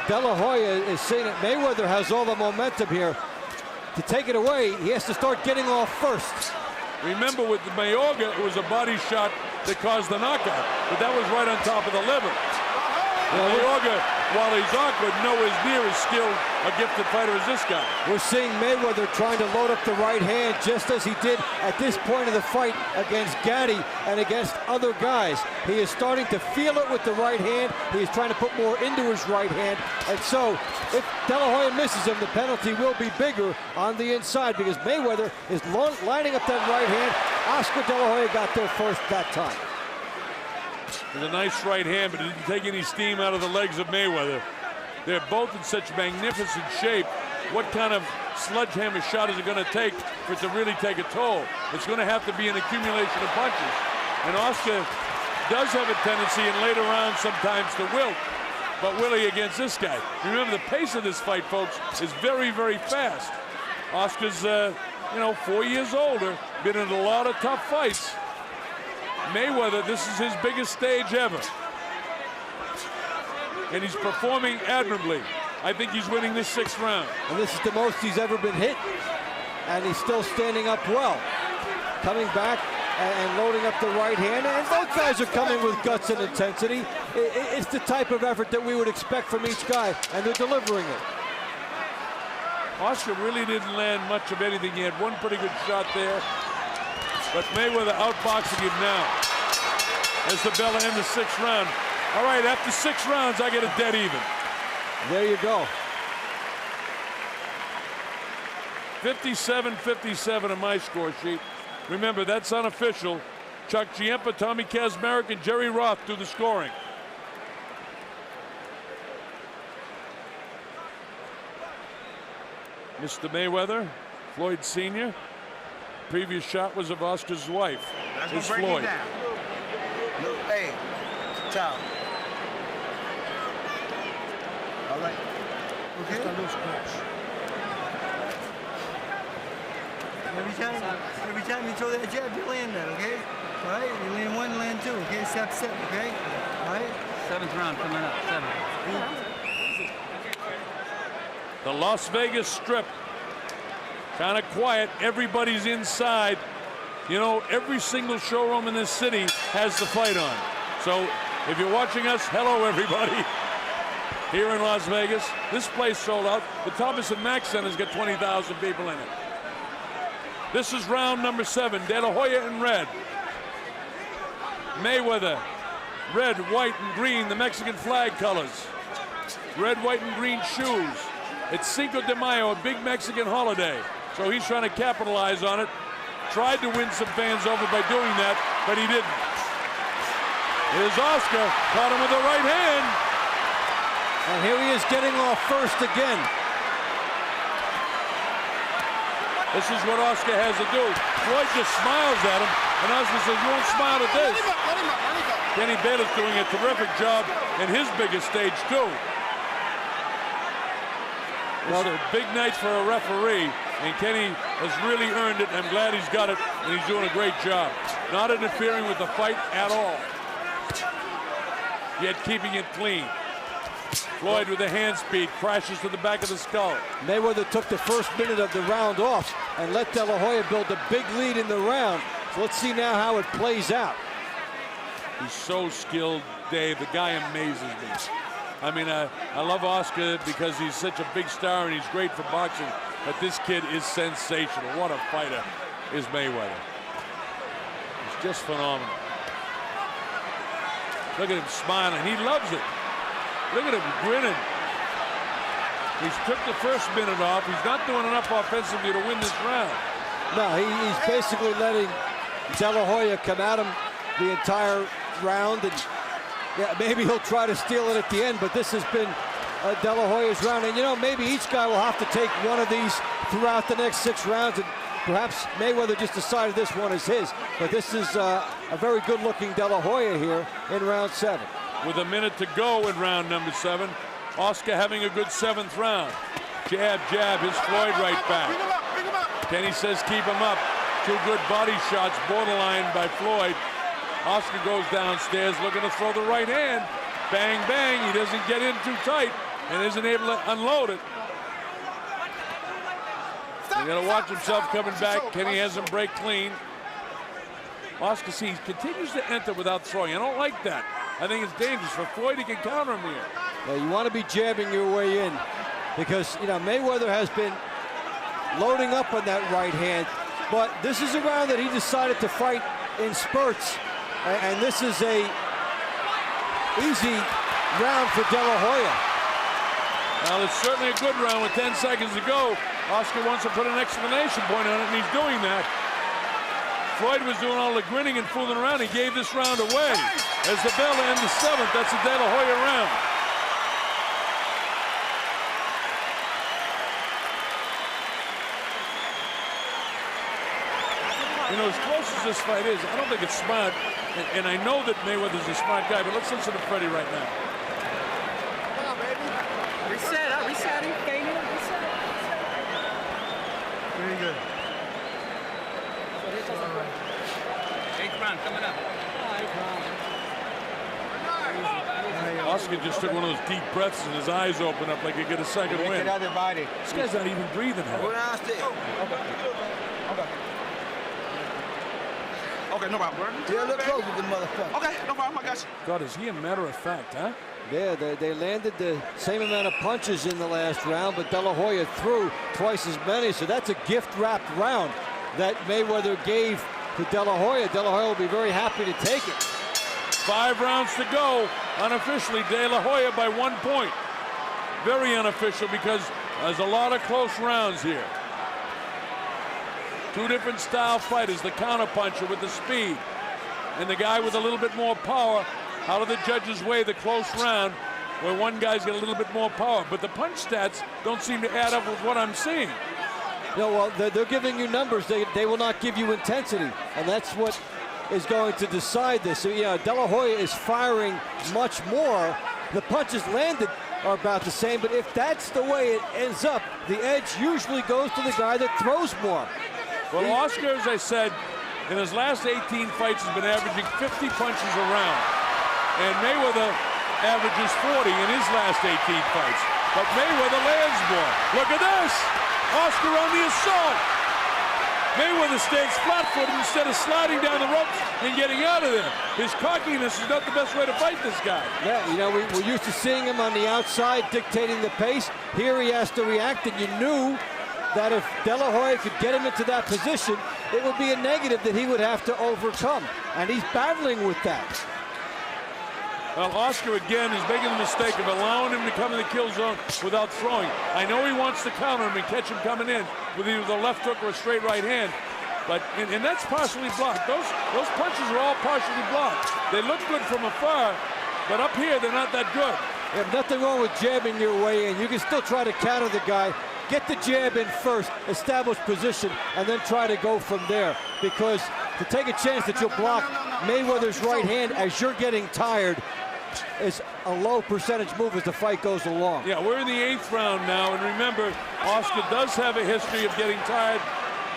De La Hoya is saying that Mayweather has all the momentum here. To take it away, he has to start getting off first. Remember, with Mayorga, it was a body shot that caused the knockout, but that was right on top of the liver. Mayorga, while he's awkward, nowhere near as skilled a gifted fighter as this guy. We're seeing Mayweather trying to load up the right hand just as he did at this point of the fight against Gatti and against other guys. He is starting to feel it with the right hand. He is trying to put more into his right hand. And so, if De La Hoya misses him, the penalty will be bigger on the inside because Mayweather is lining up that right hand. Oscar De La Hoya got there first that time. With a nice right hand, but it didn't take any steam out of the legs of Mayweather. They're both in such magnificent shape. What kind of sledgehammer shot is it going to take for it to really take a toll? It's going to have to be an accumulation of punches. And Oscar does have a tendency in later rounds sometimes to wilt. But will he against this guy? Remember, the pace of this fight, folks, is very, very fast. Oscar's, 4 years older, been in a lot of tough fights. Mayweather, this is his biggest stage ever. And he's performing admirably. I think he's winning this 6th round. And this is the most he's ever been hit. And he's still standing up well. Coming back and loading up the right hand. And both guys are coming with guts and intensity. It's the type of effort that we would expect from each guy, and they're delivering it. Oscar really didn't land much of anything. He had one pretty good shot there. But Mayweather outboxing him now. As the bell ends the 6th round. All right, after 6 rounds, I get a dead even. There you go. 57-57 on my score sheet. Remember, that's unofficial. Chuck Giempa, Tommy Kazmarek, and Jerry Roth do the scoring. Mr. Mayweather, Floyd Sr. Previous shot was of Oscar's wife. It's Floyd. Look, hey, ciao. All right. Okay. Every time you throw that jab, you land that, okay? All right? You land 1, land 2, okay? Step, okay? All right? 7th round coming up, 7. The Las Vegas Strip. Kind of quiet. Everybody's inside. You know, every single showroom in this city has the fight on. So if you're watching us, hello everybody. Here in Las Vegas. This place sold out. The Thomas and Mack Center's got 20,000 people in it. This is round number 7. De La Hoya in red. Mayweather, red, white, and green, the Mexican flag colors. Red, white, and green shoes. It's Cinco de Mayo, a big Mexican holiday. So he's trying to capitalize on it. Tried to win some fans over by doing that, but he didn't. Here's Oscar, caught him with the right hand. And here he is getting off first again. This is what Oscar has to do. Floyd just smiles at him, and Oscar says, you won't smile at this. Kenny Baylor's doing a terrific job in his biggest stage, too. It's a big night for a referee, and Kenny has really earned it. I'm glad he's got it, and he's doing a great job. not interfering with the fight at all, yet keeping it clean. Floyd with the hand speed crashes to the back of the skull. Mayweather took the first minute of the round off and let De La Hoya build a big lead in the round. So let's see now how it plays out. He's so skilled, Dave. The guy amazes me. I mean, I love Oscar because he's such a big star and he's great for boxing, but this kid is sensational. What a fighter is Mayweather. He's just phenomenal. Look at him smiling. He loves it. Look at him grinning. He's took the first minute off. He's not doing enough offensively to win this round. No, he's basically letting De La Hoya come at him the entire round, and yeah, maybe he'll try to steal it at the end, but this has been De La Hoya's round, and you know, maybe each guy will have to take one of these throughout the next 6 rounds, and perhaps Mayweather just decided this one is his, but this is a very good-looking De La Hoya here in round 7. With a minute to go in round number 7, Oscar having a good 7th round. Jab, jab, his Floyd right back. Kenny says keep him up. 2 good body shots, borderline by Floyd. Oscar goes downstairs looking to throw the right hand. Bang, bang, he doesn't get in too tight and isn't able to unload it. He's got to watch himself coming back. Kenny has him break clean. Oscar, see, he continues to enter without throwing. I don't like that. I think it's dangerous for Floyd. He can counter him here. Yeah, you want to be jabbing your way in because, you know, Mayweather has been loading up on that right hand, but this is a round that he decided to fight in spurts, and this is a easy round for De La Hoya. Well, it's certainly a good round with 10 seconds to go. Oscar wants to put an exclamation point on it, and he's doing that. Floyd was doing all the grinning and fooling around. He gave this round away. As the bell ends the 7th, that's a De La Hoya round. You know, as close as this fight is, I don't think it's smart. And I know that Mayweather's a smart guy, but let's listen to Freddie right now. Come on, baby. Reset, resetting. Reset. Very good. 8th round coming up. Oscar just took one of those deep breaths and his eyes open up like he get a second win. Body. This guy's not even breathing. Okay, no problem. Yeah, look close with the motherfucker. Okay, no problem. I got you. God, is he a matter of fact, huh? Yeah, they landed the same amount of punches in the last round, but De La Hoya threw twice as many, so that's a gift-wrapped round that Mayweather gave to De La Hoya. De La Hoya will be very happy to take it. 5 rounds to go. Unofficially, De La Hoya by 1 point. Very unofficial because there's a lot of close rounds here. 2 different style fighters, the counterpuncher with the speed and the guy with a little bit more power. Out of the judges' way, the close round where one guy's got a little bit more power. But the punch stats don't seem to add up with what I'm seeing. No, well, they're giving you numbers. They will not give you intensity, and that's what is going to decide this. So, yeah, De La Hoya is firing much more. The punches landed are about the same, but if that's the way it ends up, the edge usually goes to the guy that throws more. Well, Oscar, as I said, in his last 18 fights has been averaging 50 punches a round. And Mayweather averages 40 in his last 18 fights. But Mayweather lands more. Look at this! Oscar on the assault. Mayweather stands flat-footed instead of sliding down the ropes and getting out of there. His cockiness is not the best way to fight this guy. Yeah, you know, we're used to seeing him on the outside dictating the pace. Here he has to react, and you knew that if De La Hoya could get him into that position, it would be a negative that he would have to overcome. And he's battling with that. Well, Oscar again is making the mistake of allowing him to come in the kill zone without throwing. I know he wants to counter him and catch him coming in with either the left hook or a straight right hand, but and that's partially blocked. Those punches are all partially blocked. They look good from afar, but up here they're not that good. Yeah, nothing wrong with jabbing your way in. You can still try to counter the guy. Get the jab in first, establish position, and then try to go from there. Because to take a chance that you'll block Mayweather's right hand as you're getting tired is a low percentage move as the fight goes along. Yeah, we're in the 8th round now, and remember, Oscar does have a history of getting tired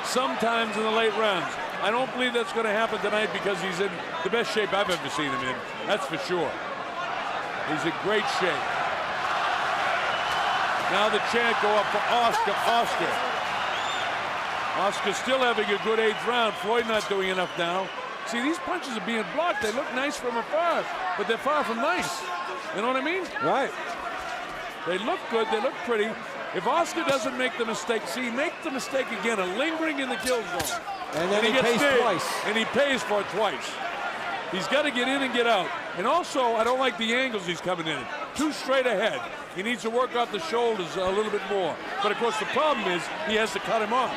sometimes in the late rounds. I don't believe that's going to happen tonight because he's in the best shape I've ever seen him in. That's for sure. He's in great shape. Now the chant go up for Oscar. Oscar still having a good 8th round. Floyd not doing enough now. See, these punches are being blocked. They look nice from afar, but they're far from nice. You know what I mean? Right. They look good. They look pretty. If Oscar doesn't make the mistake, see, make the mistake again, a lingering in the kill zone. And then he gets pays nailed, twice. And he pays for it twice. He's got to get in and get out. And also, I don't like the angles he's coming in. Too straight ahead. He needs to work out the shoulders a little bit more. But of course, the problem is he has to cut him off.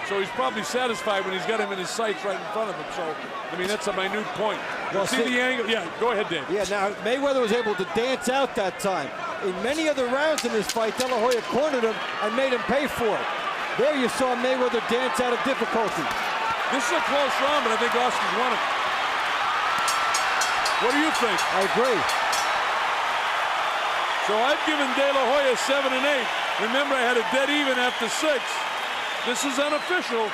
So he's probably satisfied when he's got him in his sights right in front of him. So, I mean, that's a minute point. Well, see the angle? Yeah, go ahead, Dave. Yeah, now Mayweather was able to dance out that time. In many other rounds in this fight, De La Hoya cornered him and made him pay for it. There you saw Mayweather dance out of difficulty. This is a close round, but I think Oscar's won it. What do you think? I agree. So I've given De La Hoya 7 and 8. Remember, I had a dead even after 6. This is unofficial,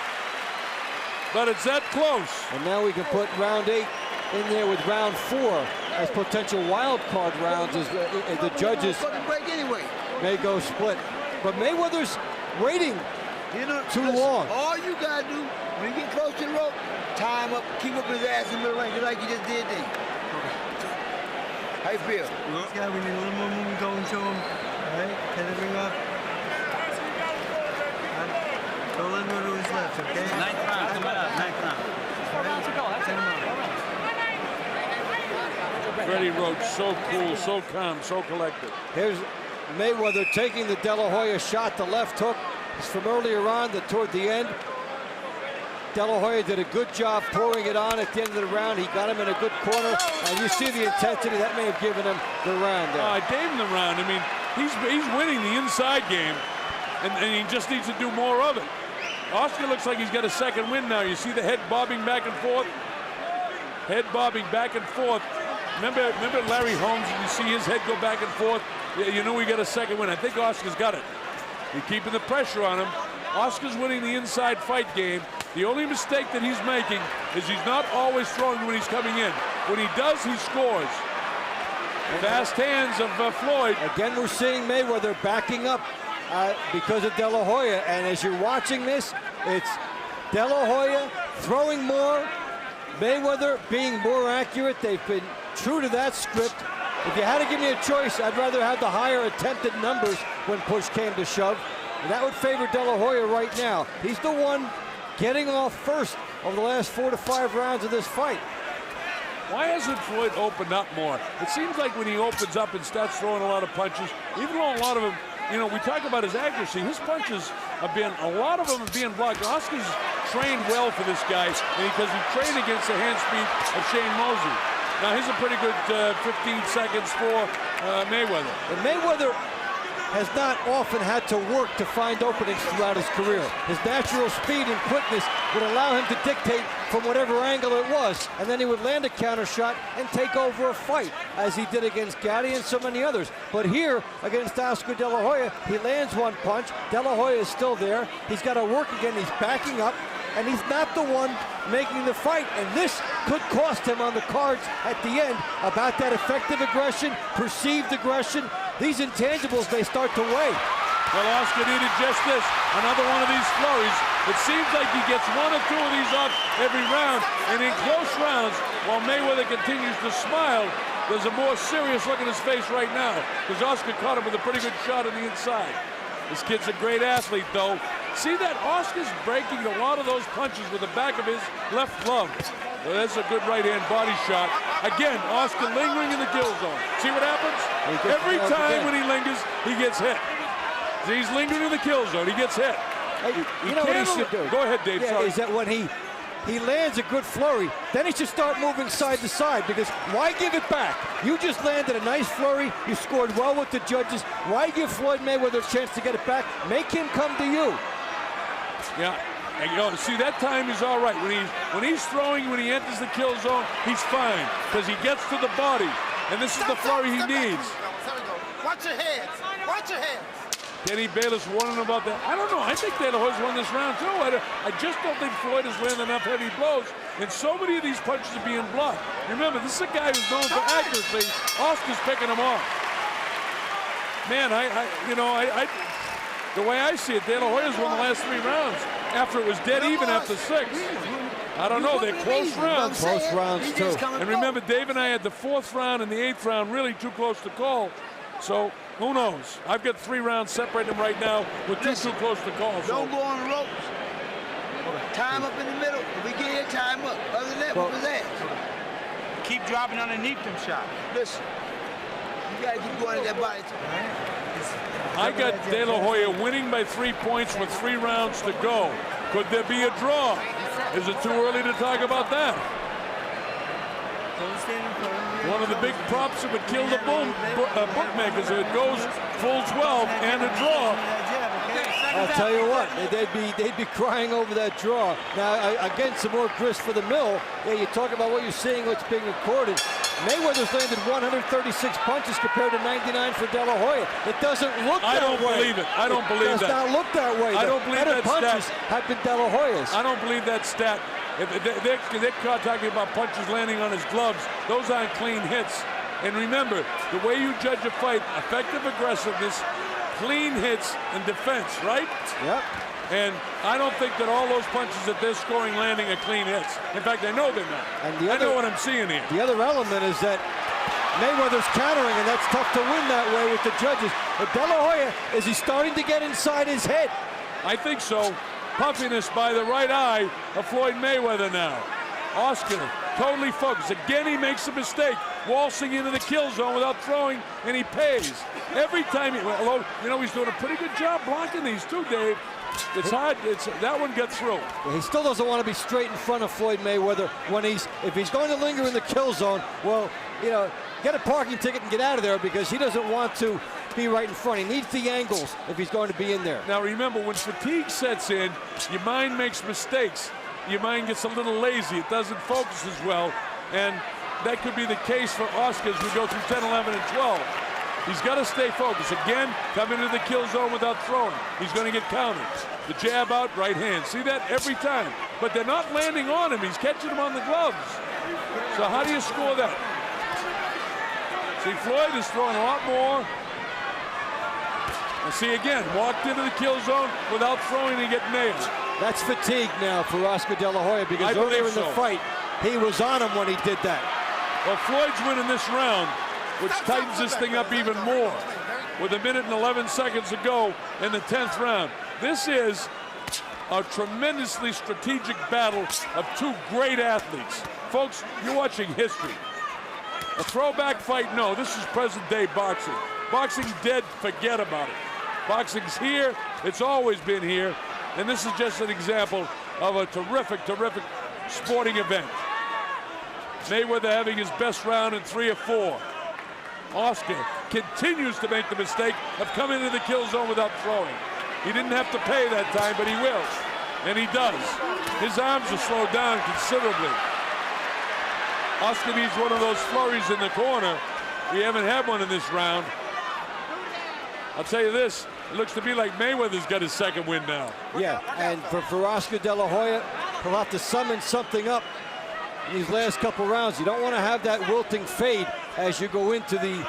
but it's that close. And now we can put round 8 in there with round 4 as potential wild card rounds as the judges break anyway. may go split. But Mayweather's waiting too listen, long. All you gotta do when you get close to the rope, tie him up, keep up his ass in the middle lane, just like you just did then. How you feel? Yeah, we need a little more movement going to him. All right, head the ring up. Don't let him go to his left, okay? 9th round, coming up, 9th round. Freddie Roach, so cool, so calm, so collected. Here's Mayweather taking the De La Hoya shot, the left hook. It's from earlier on toward the end. De La Hoya did a good job pouring it on at the end of the round. He got him in a good corner, and you see the intensity. That may have given him the round there. I gave him the round. I mean, he's winning the inside game, and he just needs to do more of it. Oscar looks like he's got a second win now. You see the head bobbing back and forth? Head bobbing back and forth. Remember Larry Holmes, and you see his head go back and forth? You know we got a second win. I think Oscar's got it. He's keeping the pressure on him. Oscar's winning the inside fight game. The only mistake that he's making is he's not always throwing when he's coming in. When he does, he scores. Fast hands of Floyd. Again, we're seeing Mayweather backing up because of De La Hoya. And as you're watching this, it's De La Hoya throwing more, Mayweather being more accurate. They've been true to that script. If you had to give me a choice, I'd rather have the higher attempted numbers when push came to shove. And that would favor De La Hoya right now. He's the one getting off first over the last 4 to 5 rounds of this fight. Why hasn't Floyd opened up more? It seems like when he opens up and starts throwing a lot of punches, even though a lot of them, you know, we talk about his accuracy, his punches have been, a lot of them are being blocked. Oscar's trained well for this guy because he trained against the hand speed of Shane Mosley. Now here's a pretty good 15 seconds for Mayweather. And Mayweather has not often had to work to find openings throughout his career. His natural speed and quickness would allow him to dictate from whatever angle it was, and then he would land a counter shot and take over a fight, as he did against Gatti and so many others. But here, against Oscar De La Hoya, he lands one punch. De La Hoya is still there. He's got to work again. He's backing up, and he's not the one making the fight. And this could cost him on the cards at the end about that effective aggression, perceived aggression. These intangibles, they start to weigh. Well, Oscar needed just this, another one of these flurries. It seems like he gets 1 or 2 of these off every round, and in close rounds, while Mayweather continues to smile, there's a more serious look in his face right now, because Oscar caught him with a pretty good shot on the inside. This kid's a great athlete, though. See that? Oscar's breaking a lot of those punches with the back of his left glove. Well, that's a good right-hand body shot. Again, Oscar lingering in the kill zone. See what happens? Every time when he lingers, he gets hit. See, he's lingering in the kill zone. He gets hit. You know what he should do? Go ahead, Dave. Yeah, sorry. is that when he lands a good flurry, then he should start moving side to side, because why give it back? You just landed a nice flurry. You scored well with the judges. Why give Floyd Mayweather a chance to get it back? Make him come to you. Yeah. And, you know, see, that time he's all right. When he's throwing, when he enters the kill zone, he's fine, because he gets to the body. And this is the flurry he needs. Watch your hands. Watch your hands. Kenny Bayless warning about that. I don't know. I think De La Hoya's won this round too. I just don't think Floyd has landed enough heavy blows, and so many of these punches are being blocked. Remember, this is a guy who's known for accuracy. Oscar's picking him off. Man, the way I see it, De La Hoya's won the last 3 rounds after it was dead even after 6. I don't know. They're close rounds. Close rounds too. And remember, Dave and I had the 4th round and the 8th round really too close to call. So who knows? I've got 3 rounds separating them right now with too close to call. Don't go on the ropes. Time up in the middle. If we get here, time up. Other than that, what was that? Keep dropping underneath them shots. Listen, you gotta keep going at that body. I got De La Hoya winning by 3 points with 3 rounds to go. Could there be a draw? Is it too early to talk about that? One of the big props that would kill the bookmakers if it goes full 12 and a draw. I'll tell you what, they'd be crying over that draw. Now, again, some more grist for the mill. Yeah, you talk about what you're seeing, what's being recorded. Mayweather's landed 136 punches compared to 99 for De La Hoya. It doesn't look that way. I don't believe it. I don't believe that. It does not look that way. I don't believe that punches stat. have been De La Hoya's. I don't believe that stat. They're caught talking about punches landing on his gloves. Those aren't clean hits. And remember, the way you judge a fight, effective aggressiveness, clean hits, and defense, right? Yep. And I don't think that all those punches that they're scoring landing are clean hits. In fact, I know they're not. And I know what I'm seeing here. The other element is that Mayweather's countering, and that's tough to win that way with the judges. But De La Hoya, is he starting to get inside his head? I think so. Puffiness by the right eye of Floyd Mayweather now. Oscar totally focused. Again, he makes a mistake, waltzing into the kill zone without throwing, and he pays. Every time, he's doing a pretty good job blocking these too, Dave. It's hard. That one got through. He still doesn't want to be straight in front of Floyd Mayweather if he's going to linger in the kill zone. Well, get a parking ticket and get out of there, because he doesn't want to be right in front. He needs the angles if he's going to be in there. Now remember, when fatigue sets in, your mind makes mistakes. Your mind gets a little lazy. It doesn't focus as well. And that could be the case for Oscar as we go through 10, 11, and 12. He's got to stay focused. Again, coming into the kill zone without throwing. He's going to get countered. The jab out, right hand. See that every time. But they're not landing on him. He's catching him on the gloves. So how do you score that? See, Floyd is throwing a lot more. And see, again, walked into the kill zone without throwing and get nailed. That's fatigue now for Oscar De La Hoya, because earlier in the fight, he was on him when he did that. Well, Floyd's winning this round, which tightens this thing up even more. With 1 minute and 11 seconds to go in the 10th round. This is a tremendously strategic battle of 2 great athletes. Folks, you're watching history. A throwback fight? No, this is present-day boxing. Boxing's dead, forget about it. Boxing's here, it's always been here, and this is just an example of a terrific, terrific sporting event. Mayweather having his best round in 3 or 4. Oscar continues to make the mistake of coming into the kill zone without throwing. He didn't have to pay that time, but he will, and he does. His arms are slowed down considerably. Oscar needs one of those flurries in the corner. We haven't had one in this round. I'll tell you this, it looks to me like Mayweather's got his 2nd win now. Yeah, and for Oscar De La Hoya, he'll have to summon something up in these last couple rounds. You don't want to have that wilting fade as you go into the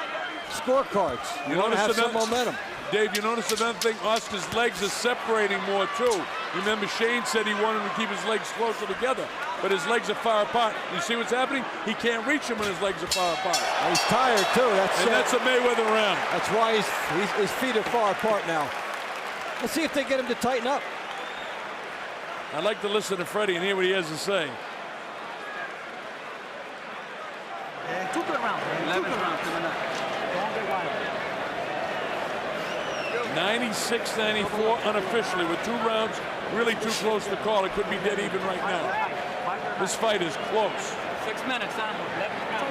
scorecards. You want to have some momentum. Dave, you notice another thing? Oscar's legs are separating more too. Remember, Shane said he wanted to keep his legs closer together, but his legs are far apart. You see what's happening? He can't reach him when his legs are far apart. And he's tired too. That's a Mayweather round. That's why his feet are far apart now. Let's see if they get him to tighten up. I'd like to listen to Freddie and hear what he has to say. 96-94 unofficially with 2 rounds really too close to call. It could be dead even right now. This fight is close. 6 minutes, son. 11th round.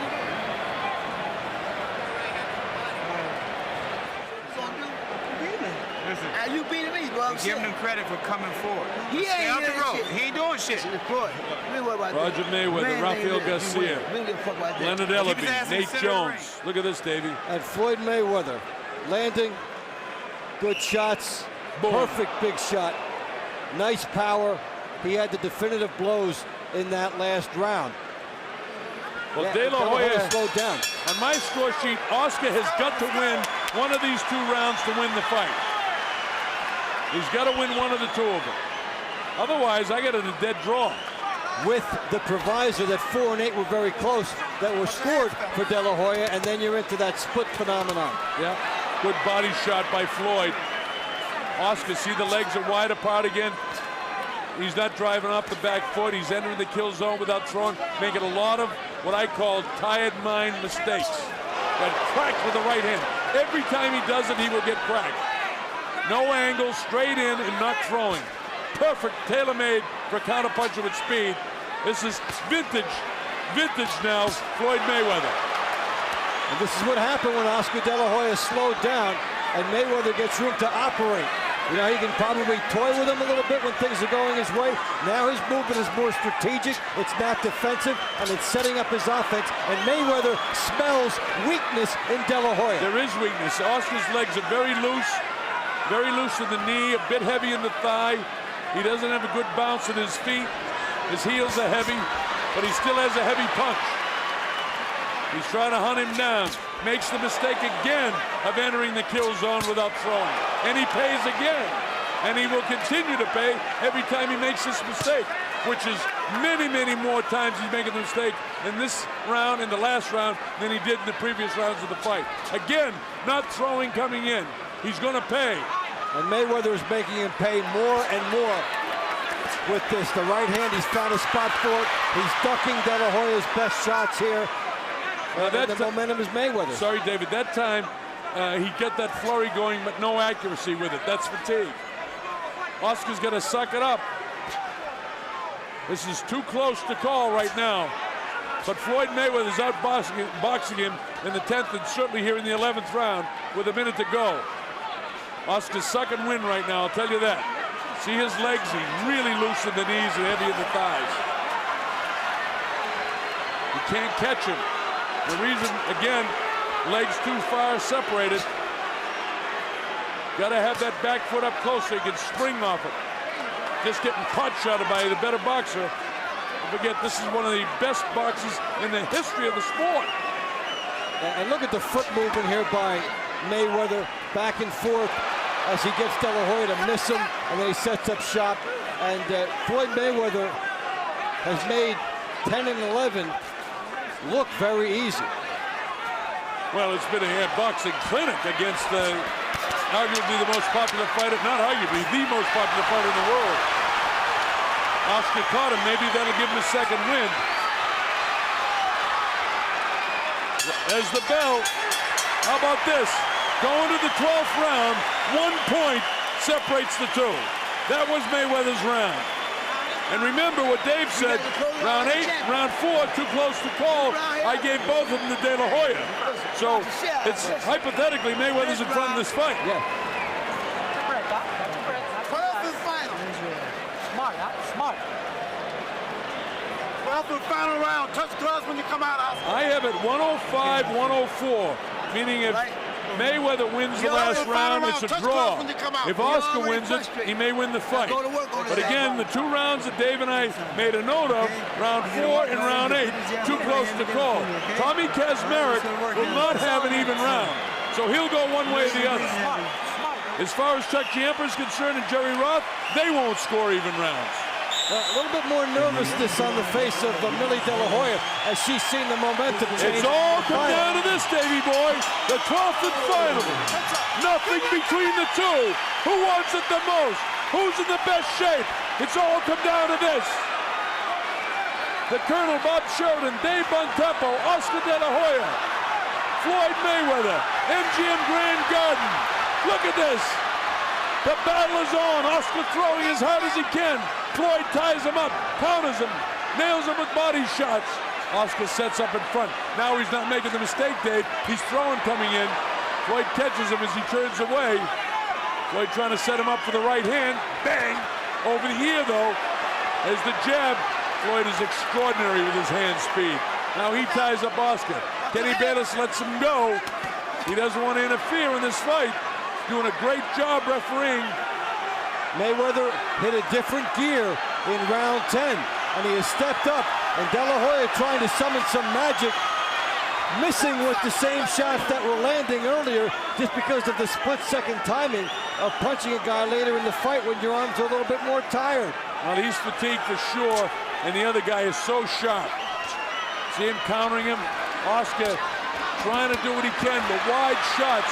You beating me, bro. Give him credit for coming forward. He ain't Stay out the road. He ain't doing shit. Roger Mayweather, Rafael Garcia, Leonard Ellaby, Nate Jones. Look at this, Davey. And Floyd Mayweather landing Good shots. Boom. Perfect big shot. Nice power. He had the definitive blows in that last round. Well, De La Hoya slowed down. On my score sheet, Oscar has got to win one of these 2 rounds to win the fight. He's got to win one of the 2 of them. Otherwise, I got it a dead draw. With the proviso that 4 and 8 were very close, that were scored for De La Hoya, and then you're into that split phenomenon. Yeah, good body shot by Floyd. Oscar, see the legs are wide apart again. He's not driving off the back foot. He's entering the kill zone without throwing, making a lot of what I call tired mind mistakes. Got cracked with the right hand. Every time he does it, he will get cracked. No angle, straight in and not throwing. Perfect, tailor-made for a counterpuncher with speed. This is vintage now, Floyd Mayweather. And this is what happened when Oscar De La Hoya slowed down and Mayweather gets room to operate. You know, he can probably toy with him a little bit when things are going his way. Now his movement is more strategic. It's not defensive, and it's setting up his offense. And Mayweather smells weakness in De La Hoya. There is weakness. Oscar's legs are very loose in the knee, a bit heavy in the thigh. He doesn't have a good bounce in his feet. His heels are heavy, but he still has a heavy punch. He's trying to hunt him down. Makes the mistake again of entering the kill zone without throwing. And he pays again. And he will continue to pay every time he makes this mistake, which is many, many more times he's making the mistake in this round, in the last round, than he did in the previous rounds of the fight. Again, not throwing coming in. He's going to pay. And Mayweather is making him pay more and more with this. The right hand, he's found a spot for it. He's ducking De La Hoya's best shots here. And the momentum is Mayweather. Sorry, David. That time, he got that flurry going, but no accuracy with it. That's fatigue. Oscar's going to suck it up. This is too close to call right now. But Floyd Mayweather's outboxing him in the 10th and certainly here in the 11th round with a minute to go. Oscar's suck and win right now, I'll tell you that. See his legs? He's really loose in the knees and heavy in the thighs. You can't catch him. The reason, again, legs too far separated. Got to have that back foot up close so he can spring off it. Just getting punch shotted by the better boxer. Don't forget, this is one of the best boxes in the history of the sport. And look at the foot movement here by Mayweather, back and forth as he gets De La Hoya to miss him, and then he sets up shop. And Floyd Mayweather has made 10 and 11 look very easy. Well, it's been a boxing clinic against arguably the most popular fighter, not arguably, the most popular fighter in the world. Oscar caught him. Maybe that'll give him a second win. There's the bell. How about this? Going to the 12th round, 1 point separates the 2. That was Mayweather's round. And remember what Dave said, round 8, round 4, too close to call. I gave both of them to De La Hoya. So it's hypothetically Mayweather's in front of this fight. Yeah. Smart. 12th and final round. Touch gloves when you come out. I have it 105, 104, meaning if Mayweather wins the last round, it's a draw. If Oscar wins it, he may win the fight. But again, the 2 rounds that Dave and I made a note of, round 4 and round 8, too close to call. Tommy Kazmarek will not have an even round, so he'll go one way or the other. As far as Chuck Ciampa is concerned and Jerry Roth, they won't score even rounds. A little bit more nervousness on the face of Millie De La Hoya as she's seen the momentum change. It's all come down to this, Davey boy. The 12th and final. Nothing between the 2. Who wants it the most? Who's in the best shape? It's all come down to this. The Colonel, Bob Sheridan, Dave Bontempo, Oscar De La Hoya, Floyd Mayweather, MGM Grand Garden. Look at this. The battle is on. Oscar throwing as hard as he can. Floyd ties him up, counters him, nails him with body shots. Oscar sets up in front. Now he's not making the mistake, Dave. He's throwing coming in. Floyd catches him as he turns away. Floyd trying to set him up for the right hand. Bang! Over the ear, though. As the jab. Floyd is extraordinary with his hand speed. Now he ties up Oscar. Kenny Bayless lets him go. He doesn't want to interfere in this fight. doing a great job refereeing. Mayweather hit a different gear in round 10, and he has stepped up. And De La Hoya trying to summon some magic, missing with the same shots that were landing earlier just because of the split-second timing of punching a guy later in the fight when your arms are a little bit more tired. Well, he's fatigued for sure, and the other guy is so sharp. See him countering him. Oscar trying to do what he can, but wide shots.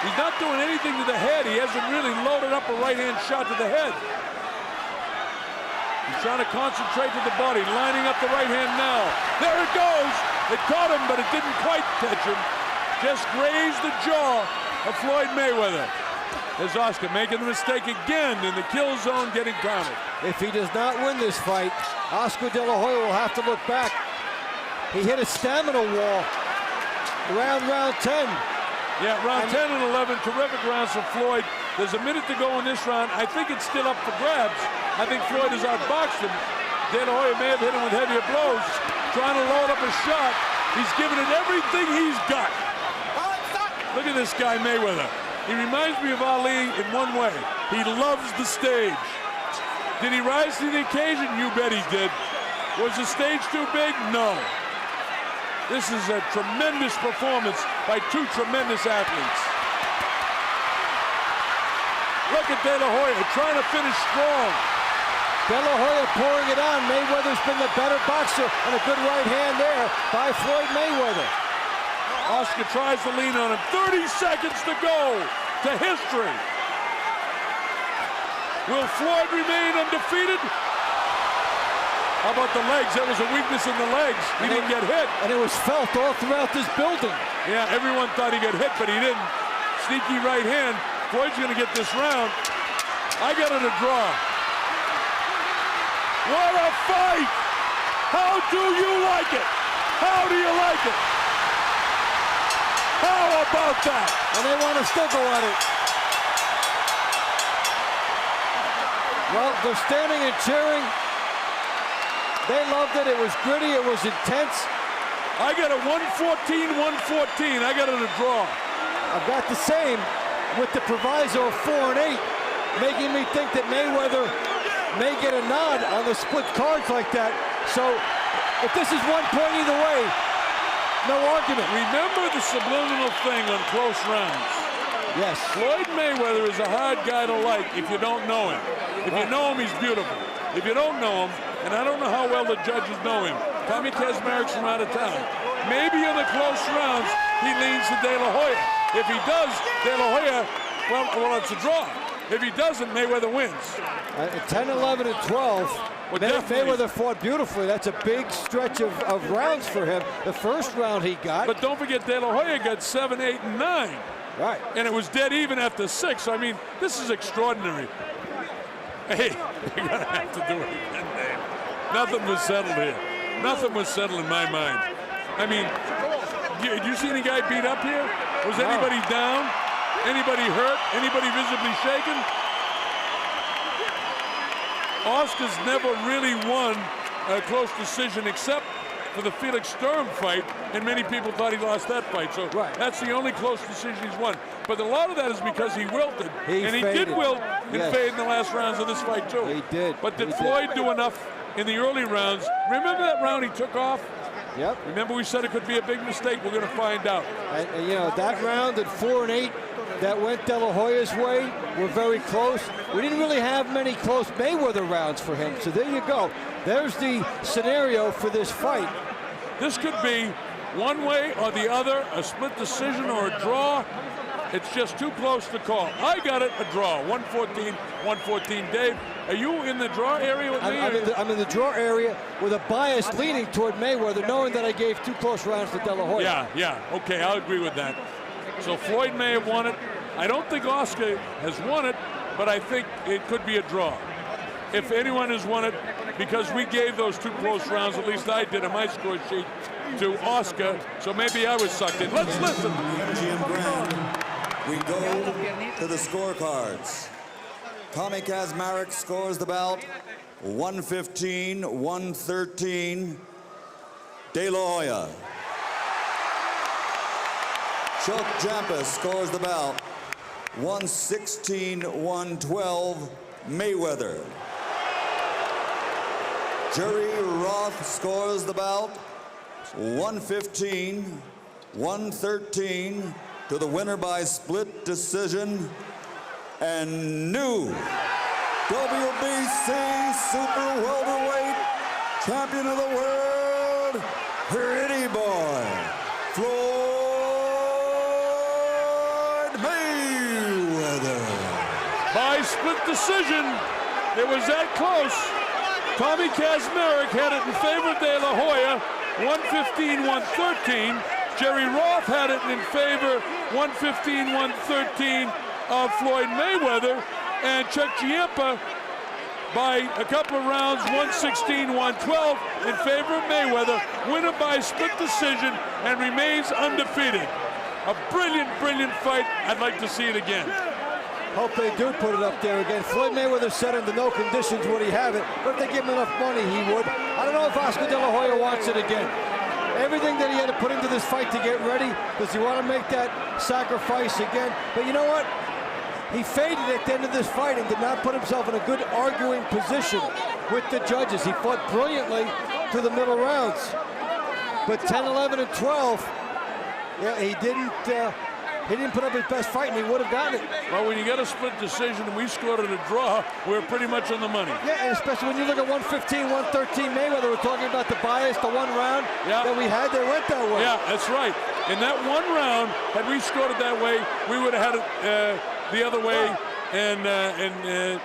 He's not doing anything to the head. He hasn't really loaded up a right-hand shot to the head. He's trying to concentrate to the body, lining up the right hand now. There it goes. It caught him, but it didn't quite catch him. Just grazed the jaw of Floyd Mayweather. There's Oscar making the mistake again in the kill zone, getting counted. If he does not win this fight, Oscar De La Hoya will have to look back. He hit a stamina wall around round 10. Yeah, round 10 and 11, terrific rounds for Floyd. There's a minute to go in this round. I think it's still up for grabs. I think Floyd has outboxed him. De La Hoya may have hit him with heavier blows, trying to load up a shot. He's given it everything he's got. Look at this guy, Mayweather. He reminds me of Ali in one way. He loves the stage. Did he rise to the occasion? You bet he did. Was the stage too big? No. This is a tremendous performance by two tremendous athletes. Look at De La Hoya trying to finish strong. De La Hoya pouring it on. Mayweather's been the better boxer, and a good right hand there by Floyd Mayweather. Oscar tries to lean on him. 30 seconds to go to history. Will Floyd remain undefeated? How about the legs? That was a weakness in the legs. He didn't get hit. And it was felt all throughout this building. Yeah, everyone thought he got hit, but he didn't. Sneaky right hand. Floyd's going to get this round. I got it a draw. What a fight! How do you like it? How do you like it? How about that? And they want to still go at it. Well, they're standing and cheering. They loved it. It was gritty. It was intense. I got a 114-114. I got it a draw. I've got the same with the proviso of 4 and 8, making me think that Mayweather may get a nod on the split cards like that. So if this is 1 point either way, no argument. Remember the subliminal thing on close rounds. Yes. Floyd Mayweather is a hard guy to like if you don't know him. If you know him, he's beautiful. If you don't know him, and I don't know how well the judges know him, Tommy Kazmarek's from out of town. Maybe in the close rounds, he leans to De La Hoya. If he does, De La Hoya, well, it's a draw. If he doesn't, Mayweather wins. 10, 11, and 12. Well, Mayweather fought beautifully. That's a big stretch of rounds for him. The first round he got. But don't forget, De La Hoya got 7, 8, and 9. Right. And it was dead even after 6. I mean, this is extraordinary. Hey, you're going to have to do it again, Dave. Nothing was settled here. Nothing was settled in my mind. I mean, did you see any guy beat up here? Was anybody down? Anybody hurt? Anybody visibly shaken? Oscar's never really won a close decision except for the Felix Sturm fight, and many people thought he lost that fight. So that's the only close decision he's won. But a lot of that is because he wilted. And he did wilt and fade in the last rounds of this fight, too. He did. But did Floyd do enough in the early rounds? Remember that round he took off? Yep. Remember we said it could be a big mistake? We're going to find out. And you know, that round at 4 and 8 that went De La Hoya's way were very close. We didn't really have many close Mayweather rounds for him. So there you go. There's the scenario for this fight. This could be one way or the other, a split decision or a draw. It's just too close to call. I got it, a draw. 114-114. Dave, are you in the draw area with me? I'm in the draw area with a bias leaning toward Mayweather, knowing that I gave 2 close rounds to De La Hoya. Yeah. Okay, I'll agree with that. So Floyd may have won it. I don't think Oscar has won it, but I think it could be a draw. If anyone has won it, because we gave those 2 close rounds, at least I did on my score sheet, to Oscar, so maybe I was sucked in. Let's listen. MGM Grand, we go to the scorecards. Tommy Kazmarek scores the bout 115-113. De La Hoya. Chuck Jampus scores the bout 116-112 Mayweather. Jerry Roth scores the bout 115-113 to the winner by split decision and new WBC Super Welterweight Champion of the World, Pretty Boy, Floyd Mayweather. By split decision, it was that close. Tommy Kazmarek had it in favor of De La Hoya, 115-113. Jerry Roth had it in favor, 115-113 of Floyd Mayweather. And Chuck Giampa, by a couple of rounds, 116-112 in favor of Mayweather. Winner by split decision and remains undefeated. A brilliant, brilliant fight. I'd like to see it again. Hope they do put it up there again. Floyd Mayweather said under no conditions would he have it, but if they give him enough money, he would. I don't know if Oscar De La Hoya wants it again. Everything that he had to put into this fight to get ready, does he want to make that sacrifice again? But you know what? He faded at the end of this fight and did not put himself in a good arguing position with the judges. He fought brilliantly through the middle rounds. But 10, 11, and 12, yeah, he didn't put up his best fight, and he would have gotten it. Well, when you get a split decision and we scored at a draw, we're pretty much on the money. Yeah, and especially when you look at 115, 113 Mayweather, we're talking about the bias, the one round that we had that went that way. Yeah, that's right. In that one round, had we scored it that way, we would have had it the other way. And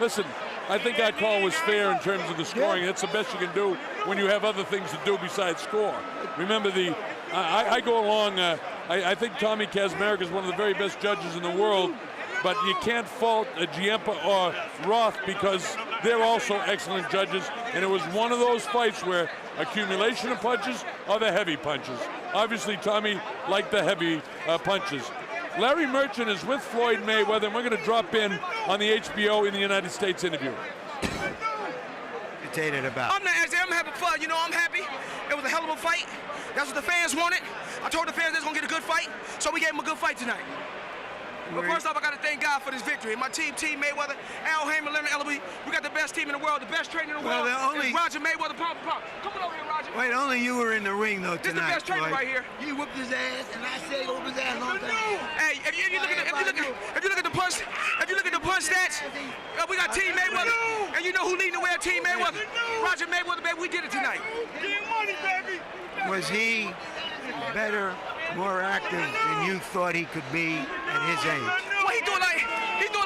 listen, I think that call was fair in terms of the scoring. That's the best you can do when you have other things to do besides score. Remember, I go along, I think Tommy Kazmarek is one of the very best judges in the world, but you can't fault Giampa or Roth because they're also excellent judges, and it was one of those fights where accumulation of punches or the heavy punches. Obviously, Tommy liked the heavy punches. Larry Merchant is with Floyd Mayweather, and we're going to drop in on the HBO in the United States interview. I'm not actually, I'm having fun. You know, I'm happy. It was a hell of a fight. That's what the fans wanted. I told the fans they was going to get a good fight, so we gave them a good fight tonight. But first off, I got to thank God for this victory. My team Mayweather, Al Haymon, Leonard Ellaby, we got the best team in the world, the best trainer in the world. It's Roger Mayweather, pound for pound. Come on over here, Roger. Wait, only you were in the ring, though, tonight. This is the best trainer Floyd. right here. You whipped his ass, and I said whoop his ass all the time. Hey, if you look at the punch stats, we got Team Mayweather, and you know who leading the way at Team Mayweather? Roger Mayweather, baby. We did it tonight. Get money, baby. Was he better, more active than you thought he could be at his age? Well, he doing a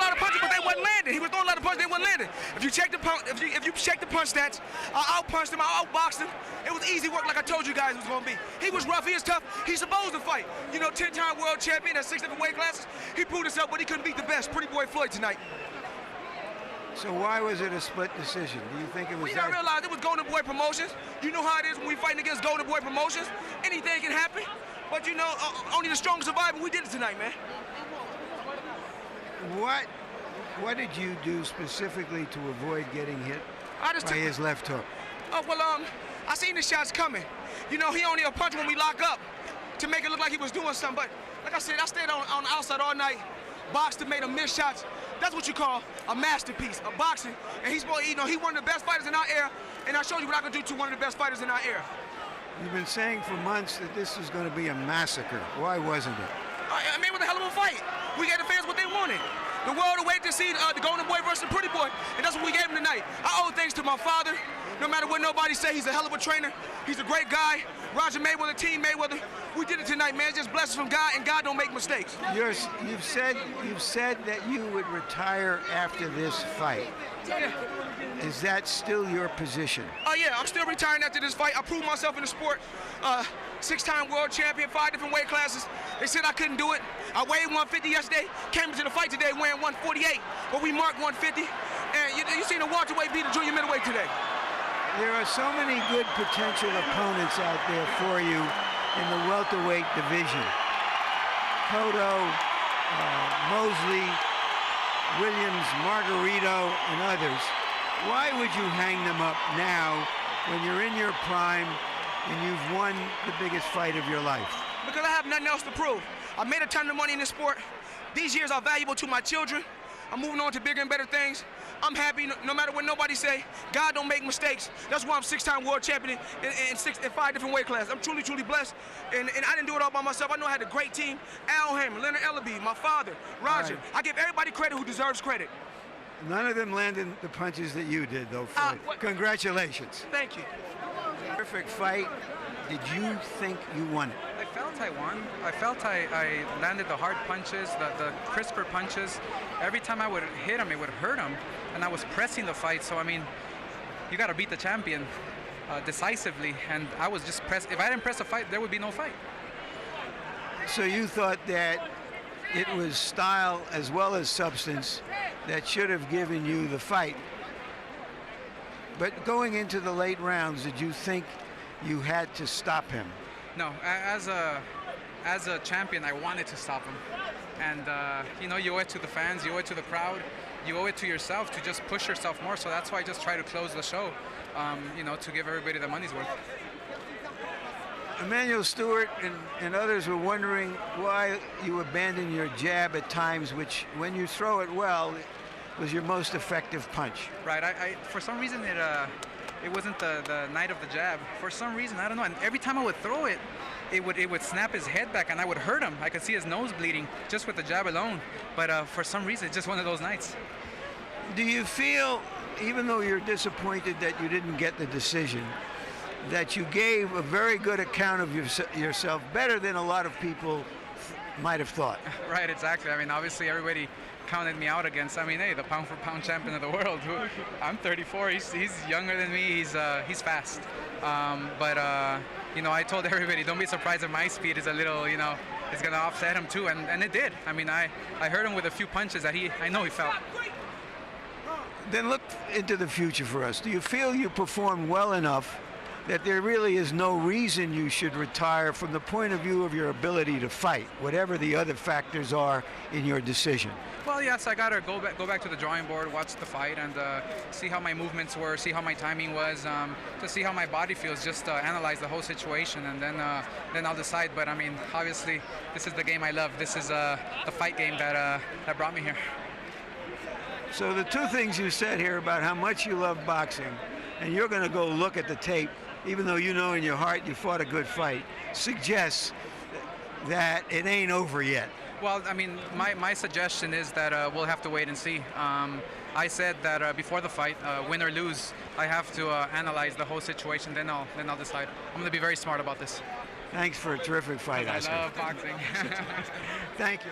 lot of punches, but they wasn't landing. He was throwing a lot of punches, they wasn't landing. If you check the punch stats, I outpunched him, I outboxed him. It was easy work, like I told you guys it was gonna be. He was rough, he was tough. He's supposed to fight. You know, 10-time world champion at 6 different weight classes. He proved himself, but he couldn't beat the best. Pretty boy Floyd tonight. So why was it a split decision? Do you think it was You gotta realize it was Golden Boy Promotions. You know how it is when we fighting against Golden Boy Promotions. Anything can happen. But you know, only the strong survive, and we did it tonight, man. What did you do specifically to avoid getting hit by his left hook? Oh, well, I seen the shots coming. You know, he only a punch when we lock up to make it look like he was doing something. But like I said, I stayed on the outside all night, boxed and made him miss shots. That's what you call a masterpiece, a boxing. And he's, you know, he one of the best fighters in our era, and I showed you what I could do to one of the best fighters in our era. You've been saying for months that this was going to be a massacre. Why wasn't it? I mean, it was a hell of a fight. We gave the fans what they wanted. The world will wait to see the Golden Boy versus the Pretty Boy, and that's what we gave him tonight. I owe thanks to my father. No matter what nobody say, he's a hell of a trainer. He's a great guy. Roger Mayweather, Team Mayweather. We did it tonight, man. It's just blessings from God, and God don't make mistakes. You've said that you would retire after this fight. Yeah. Is that still your position? Oh, yeah, I'm still retiring after this fight. I proved myself in the sport. 6-time world champion, 5 different weight classes. They said I couldn't do it. I weighed 150 yesterday, came into the fight today weighing 148, but we marked 150. And you seen the welterweight beat the junior middleweight today. There are so many good potential opponents out there for you in the welterweight division. Cotto, Mosley, Williams, Margarito, and others. Why would you hang them up now when you're in your prime and you've won the biggest fight of your life? Because I have nothing else to prove. I made a ton of money in this sport. These years are valuable to my children. I'm moving on to bigger and better things. I'm happy no matter what nobody say. God don't make mistakes. That's why I'm 6-time world champion in 5 different weight classes. I'm truly, truly blessed. And I didn't do it all by myself. I know I had a great team. Al Hammond, Leonard Ellaby, my father, Roger. Right. I give everybody credit who deserves credit. None of them landed the punches that you did, though, Floyd. Congratulations. Thank you. Perfect fight. Did you think you won it? I felt I won. I felt I landed the hard punches, the crisper punches. Every time I would hit him, it would hurt him. And I was pressing the fight. So, I mean, you got to beat the champion decisively. And I was just pressed. If I didn't press the fight, there would be no fight. So you thought that it was style as well as substance that should have given you the fight. But going into the late rounds, did you think you had to stop him? No, as a champion, I wanted to stop him. And, you know, you owe it to the fans, you owe it to the crowd, you owe it to yourself to just push yourself more. So that's why I just try to close the show, you know, to give everybody the money's worth. Emmanuel Stewart and others were wondering why you abandoned your jab at times, which, when you throw it well, was your most effective punch. Right. I for some reason it wasn't the night of the jab. For some reason, I don't know. And every time I would throw it, it would snap his head back, and I would hurt him. I could see his nose bleeding just with the jab alone. But for some reason, it's just one of those nights. Do you feel, even though you're disappointed that you didn't get the decision, that you gave a very good account of yourself, better than a lot of people might have thought? Right, exactly. I mean, obviously everybody counted me out against, I mean, hey, the pound-for-pound champion of the world. I'm 34. He's younger than me. He's fast. You know, I told everybody, don't be surprised if my speed is a little, you know, it's going to offset him too, and it did. I mean, I hurt him with a few punches that I know he felt. Then look into the future for us. Do you feel you performed well enough that there really is no reason you should retire from the point of view of your ability to fight, whatever the other factors are in your decision? Well, yes, I got to go back to the drawing board, watch the fight, and see how my movements were, see how my timing was, to see how my body feels, just analyze the whole situation, and then I'll decide. But, I mean, obviously, this is the game I love. This is the fight game that brought me here. So the two things you said here about how much you love boxing, and you're going to go look at the tape, even though you know in your heart you fought a good fight, suggests that it ain't over yet. Well, I mean, my suggestion is that we'll have to wait and see. I said that before the fight, win or lose, I have to analyze the whole situation, then I'll decide. I'm going to be very smart about this. Thanks for a terrific fight, Oscar. I love boxing. Thank you.